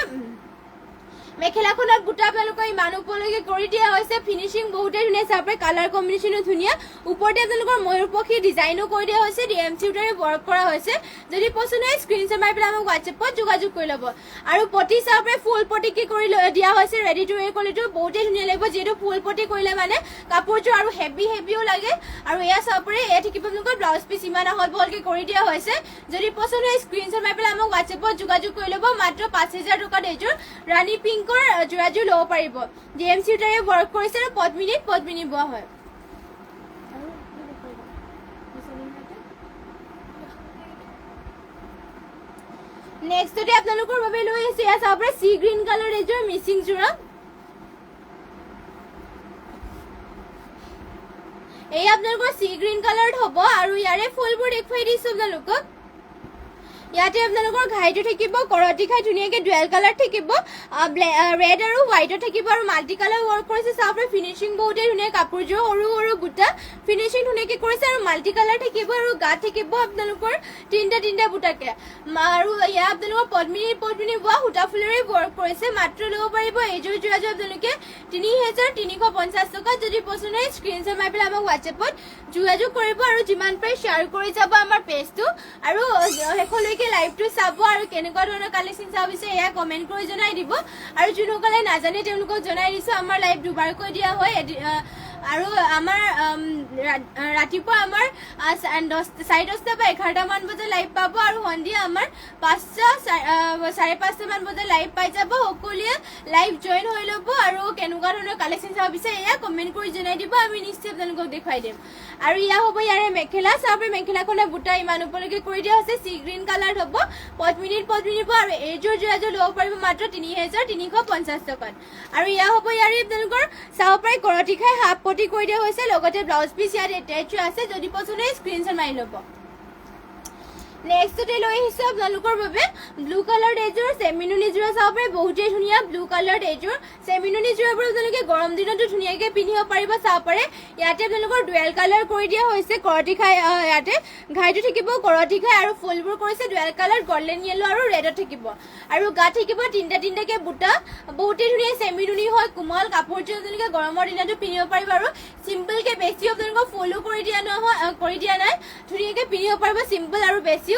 মেখেলাখনত বুটা আপোনালোকৰ ইমান ওপৰলৈকে কৰি দিয়া হৈছে ফিনিশিং বহুতে ধুনীয়া চাপৰে কালাৰ কম্বিনেশ্যনো ধুনীয়া ওপৰতে আপোনালোকৰ ময়ূৰ পক্ষী ডিজাইনো কৰি দিয়া হৈছে ডিএমচি উটাৰে ৱৰ্ক কৰা হৈছে যদি পছন্দ হয় স্ক্ৰীনশ্বট মাৰি পেলাই আমাক হোৱাটছএপত যোগাযোগ কৰি ল'ব আৰু পটি চাপৰে ফুল পটি কি কৰি দিয়া হৈছে ৰেডি টু ৱেৰ কোৱালিটি বহুতে ধুনীয়া লাগিব যিহেতু ফুল পটি কৰিলে মানে কাপোৰযোৰ আৰু হেভিও লাগে আৰু এয়া চাপৰে এয়া থাকিব আপোনালোকৰ ব্লাউজ পিচ ইমান আহল বহলকে কৰি দিয়া হৈছে যদি পছন্দ হয় স্ক্ৰীনশ্বট মাৰি পেলাই আমাক হোৱাটছএপত যোগাযোগ কৰি ল'ব মাত্ৰ 5000 টকাত এযোৰ ৰাণী পিংকৰ যোৰাযোৰ ল'ব পাৰিব ডিএমচি উটাৰে ৱৰ্ক কৰিছে আৰু পদ্মিনী বোৱা হয় নেক্সটতে আপোনালোকৰ বাবে লৈ আহিছে এয়া চাপৰে সি গ্ৰীণ কালাৰ এযোৰ মিচিং যোৰা এই আপোনালোকৰ সি গ্ৰীণ কালাৰত হ'ব আৰু ইয়াৰে ফুলবোৰ দেখুৱাই দিছো আপোনালোকক ইয়াতে আপোনালোকৰ ঘাইটো থাকিব কৰতি খাই ধুনীয়াকে ডুৱেল কালাৰ থাকিব ৰেড আৰু হোৱাইটত থাকিব আৰু মাল্টি কালাৰ ৱৰ্ক কৰিছে চাপৰে ফিনিশিং বহুতে ধুনীয়া কাপোৰযোৰ সৰু বুটা ফিনিশিং ধুনীয়াকে কৰিছে আৰু মাল্টি কালাৰ থাকিব আৰু গাত থাকিব আপোনালোকৰ তিনটা বুটাকে আৰু ইয়াত আপোনালোকৰ পদ্মিনী বোৱা সূতা ফুলেৰে ৱৰ্ক কৰিছে মাত্ৰ ল'ব পাৰিব এইযোৰ যোৰাযোৰ আপোনালোকে 3350 টকা যদি পছন্দ হয় স্ক্ৰীনশ্বট মাৰি পেলাই আমাক হোৱাটছএপত যোগাযোগ কৰিব আৰু যিমান পাৰে শ্বেয়াৰ কৰি যাব আমাৰ পেজটো আৰু শেষলৈকে লাইভটো চাব আৰু কেনেকুৱা ধৰণৰ কালেকশ্যন চাব বিচাৰে এয়া কমেণ্ট কৰি জনাই দিব আৰু যোনসকলে নাজানে তেওঁলোকক জনাই দিছো আমাৰ লাইভ দুবাৰকৈ দিয়া হয় আৰু আমাৰ ৰাতিপুৱা আমাৰ 10:30 বা 11টা মান বজাত লাইভ পাব আৰু সন্ধিয়া আমাৰ 5:30 মান বজাত লাইভ পাই যাব সকলোৱে লাইভ জইন হৈ ল'ব আৰু কেনেকুৱা ধৰণৰ কালেকশ্যন চাব বিচাৰে এয়া কমেণ্ট কৰি জনাই দিব আমি নিশ্চয় আপোনালোকক দেখুৱাই দিম আৰু ইয়া হ'ব ইয়াৰে মেখেলা চাপৰে মেখেলাখনৰ বুটা ইমান ওপৰলৈকে কৰি দিয়া হৈছে সি গ্ৰীণ কালাৰ হ'ব পদ্মিনী আৰু এইযোৰ যোৰাযোৰ ল'ব পাৰিব মাত্ৰ 3350 টকাত আৰু ইয়া হ'ব ইয়াৰে আপোনালোকৰ চাব পাৰে কৰতি খাই হাফ পটি কৰি দিয়া হৈছে লগতে ব্লাউজ পিচ ইয়াত এটাচ আছে যদি পছন্দ হয় স্ক্ৰীনশ্বট মাৰি ল'ব নেক্সটতে লৈ আহিছো আপোনালোকৰ বাবে ব্লু কালাৰ এযোৰ চেমিনুনি যোৰা চাব পাৰে বহুতে ধুনীয়া ব্লু কালাৰ এযোৰ চেমিনুনি যোৰাবোৰ আপোনালোকে গৰম দিনতো ধুনীয়াকে পিন্ধিব পাৰিব চাব পাৰে ইয়াতে আপোনালোকৰ ডুৱেল কালাৰ কৰি দিয়া হৈছে কৰতি খাই ইয়াতে ঘাইটো থাকিব কৰতি খাই আৰু ফুলবোৰ কৰিছে ডুৱেল কালাৰ গোল্ডেন য়েলো আৰু ৰেডত থাকিব আৰু গাত থাকিব তিনটাকে বুটা বহুতে ধুনীয়া চেমিনুনি হয় কোমল কাপোৰযোৰ আপোনালোকে গৰমৰ দিনতো পিন্ধিব পাৰিব আৰু চিম্পলকে বেছি আপোনালোকক ফলো কৰি দিয়া নাই ধুনীয়াকে পিন্ধিব পাৰিব চিম্পল আৰু বেছি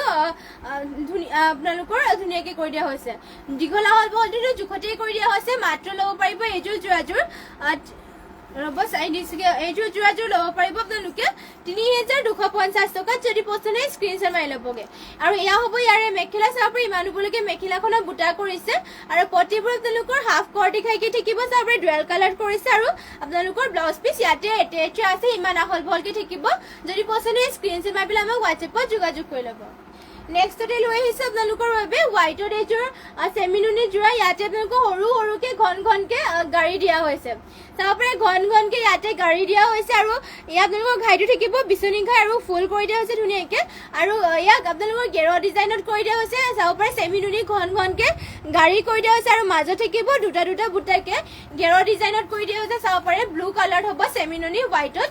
আপোনালোকৰ ধুনীয়াকে কৰি দিয়া হৈছে দীঘলা হল বলটো জোখতে কৰি দিয়া হৈছে মাত্ৰ ল'ব পাৰিব এইযোৰ যোৰাযোৰ এইযোৰ যোৰাযোৰ ল'ব পাৰিব আপোনালোকে 3250 টকাত যদি পছন্দ হয় স্ক্ৰীনশ্বট মাৰি ল'বগে আৰু এয়া হ'ব ইয়াৰে মেখেলা চাপৰে ইমান ওপৰলৈকে মেখেলাখনত বুটা কৰিছে আৰু পটিবোৰ আপোনালোকৰ হাফ কৰতি খাইকে থাকিব চাপৰে ডুৱেল কালাৰ কৰিছে আৰু আপোনালোকৰ ব্লাউজ পিচ ইয়াতে এটাচ আছে ইমান আহল বহলকে থাকিব যদি পছন্দ হয় স্ক্ৰীনশ্বট মাৰি পেলাই আমাক হোৱাটছএপত যোগাযোগ কৰি ল'ব নেক্সটতে লৈ আহিছো আপোনালোকৰ বাবে হোৱাইটৰ এযোৰ চেমিনুনি যোৰা ইয়াতে আপোনালোকৰ সৰুকে ঘনকে গাড়ী দিয়া হৈছে চাব পাৰে ঘনকে ইয়াতে গাড়ী দিয়া হৈছে আৰু ইয়াত আপোনালোকৰ ঘাইটো থাকিব বিচনী ঘাই আৰু ফুল কৰি দিয়া হৈছে ধুনীয়াকে আৰু ইয়াক আপোনালোকৰ গেৰ ডিজাইনত কৰি দিয়া হৈছে চাব পাৰে চেমিনুনি ঘনকে গাড়ী কৰি দিয়া হৈছে আৰু মাজত থাকিব দুটা বুটাকে গেৰ ডিজাইনত কৰি দিয়া হৈছে চাব পাৰে ব্লু কালাৰ হ'ব চেমিনুনি হোৱাইটত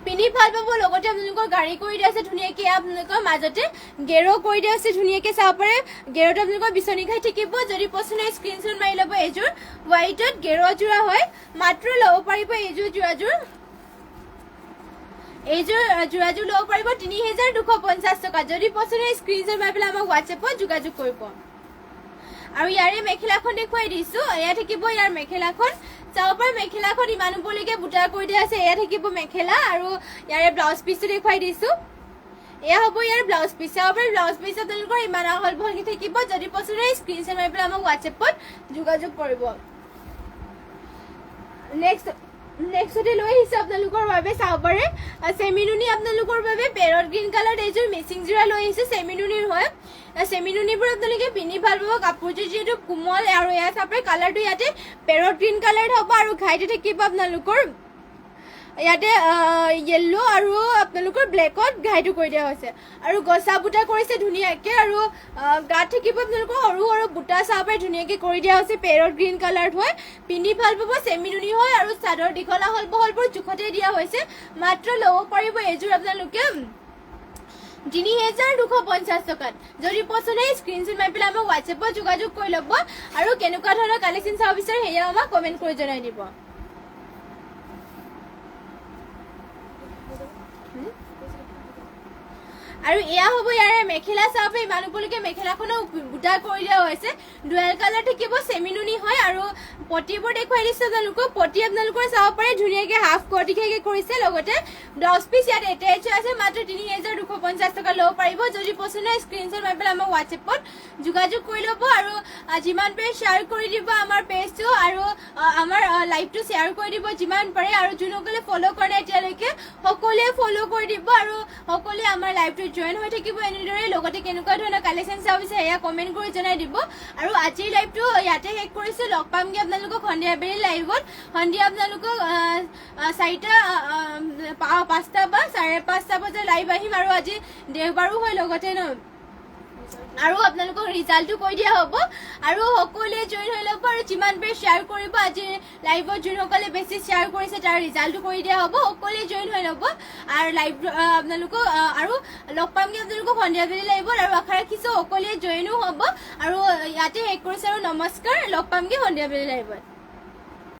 পিনি ভাল পাব লগতে আপোনালোকৰ গাড়ী কৰি দিয়া আছে ধুনীয়াকে আপোনালোকৰ মাজতে গেৰো কৰি দিয়া আছে ধুনীয়াকে চাব পাৰে গেৰোটো আপোনালোকৰ বিচনী খাই থাকিব যদি পছন্দ হয় স্ক্ৰীনশ্বট মাৰি ল'ব এইযোৰ হোৱাইটত গেৰো যোৰা হয় মাত্ৰ ল'ব পাৰিব এইযোৰ যোৰাযোৰ ল'ব পাৰিব 3250 টকা যদি পছন্দ হয় স্ক্ৰীনশ্বট মাৰি পেলাই আমাক হোৱাটছএপত যোগাযোগ কৰিব আৰু ইয়াৰে মেখেলাখন দেখুৱাই দিছো এয়া থাকিব ইয়াৰ মেখেলাখন চাব পাৰে মেখেলাখন ইমান ওপৰলৈকে বুটা কৰি দিয়া আছে এয়া থাকিব মেখেলা আৰু ইয়াৰে ব্লাউজ পিচটো দেখুৱাই দিছো এয়া হ'ব ইয়াৰ ব্লাউজ পিচ চাব পাৰে ব্লাউজ পিচ আপোনালোকৰ ইমান আহল বহলকে থাকিব যদি পছন্দ হয় স্ক্ৰীনশ্বট মাৰি পেলাই আমাক হোৱাটছএপত যোগাযোগ কৰিব নেক্সটতে লৈ আহিছো আপোনালোকৰ বাবে চাব পাৰে চেমিনুনি আপোনালোকৰ বাবে পেৰট গ্ৰীণ কালাৰ এযোৰ মিচিং যোৰা লৈ আহিছো চেমিনুনিৰ হয় চেমিনুনিবোৰ আপোনালোকে পিন্ধি ভাল পাব কাপোৰযোৰ যিহেতু কোমল আৰু এয়া চাব পাৰে কালাৰটো ইয়াতে পেৰট গ্ৰীণ কালাৰ হ'ব আৰু ঘাইটো থাকিব আপোনালোকৰ ইয়াতে য়েল্লো আৰু আপোনালোকৰ ব্লেকত ঘাইটো কৰি দিয়া হৈছে আৰু গছা বুটা কৰিছে ধুনীয়াকে আৰু গাত থাকিব আপোনালোকৰ সৰু বুটা চাব পাৰে ধুনীয়াকে কৰি দিয়া হৈছে পেৰট গ্ৰীণ কালাৰ হয় পিন্ধি ভাল পাব চেমিনুনি হয় আৰু চাদৰ দীঘলা হল বহলবোৰ জোখতে দিয়া হৈছে মাত্ৰ ল'ব পাৰিব এইযোৰ আপোনালোকে 3250 টকাত যদি পছন্দ হয় স্ক্ৰীনশ্বট মাৰি পেলাই আমাক হোৱাটছএপত যোগাযোগ কৰি ল'ব আৰু কেনেকুৱা ধৰণৰ কালেকশ্যন চাব বিচাৰে সেয়া আমাক কমেণ্ট কৰি জনাই দিব আৰু এয়া হ'ব ইয়াৰে মেখেলা চাব ইমান উপলৈকে মেখেলাখনো বুটা কৰি দিয়া হৈছে ডুৱেল কালাৰ থাকিব চেমিনুনি হয় আৰু পটিবোৰ দেখুৱাই দিছে আপোনালোকক পটি আপোনালোকৰ চাব পাৰে ধুনীয়াকৈ হাফ কটিকে কৰিছে লগতে 10 পিচ ইয়াত এটাচ আছে মাত্ৰ 3250 টকা ল'ব পাৰিব যদি পছন্দ হয় স্ক্ৰীনশ্বট মাৰি পেলাই আমাৰ হোৱাটছএপত যোগাযোগ কৰি ল'ব আৰু যিমান পাৰে শ্বেয়াৰ কৰি দিব আমাৰ পেজটো আৰু আমাৰ লাইভটো শ্বেয়াৰ কৰি দিব যিমান পাৰে আৰু যোনসকলে ফ'ল' কৰে এতিয়ালৈকে সকলোৱে ফ'ল' কৰি দিব আৰু সকলোৱে আমাৰ লাইভটো জয়েন হৈ থাকিব এনেদৰে লগতে কেনেকুৱা ধৰণৰ কালেকশ্যন চাব বিচাৰে এয়া কমেণ্ট কৰি জনাই দিব আৰু আজিৰ লাইভটো ইয়াতে শেষ কৰিছোঁ লগ পামগৈ আপোনালোকক সন্ধিয়া বেলি লাইভত সন্ধিয়া আপোনালোকক 4টা 5টা বা 5:30 বজাত লাইভ আহিম আৰু আজি দেওবাৰো হয় লগতে ন আৰু আপোনালোকক ৰিজাল্টটো কৈ দিয়া হ'ব আৰু সকলোৱে জইন হৈ ল'ব আৰু যিমান পাৰে শ্বেয়াৰ কৰিব আজি লাইভত যোনসকলে বেছি শ্বেয়াৰ কৰিছে তাৰ ৰিজাল্টটো কৰি দিয়া হ'ব সকলোৱে জইন হৈ ল'ব আৰু লাইভ আপোনালোকক আৰু লগ পামগৈ আপোনালোকক সন্ধিয়া বেলি লাইভত আৰু আশা ৰাখিছোঁ সকলোৱে জইনো হ'ব আৰু ইয়াতে শেষ কৰিছোঁ আৰু নমস্কাৰ লগ পামগৈ সন্ধিয়া বেলি লাইভত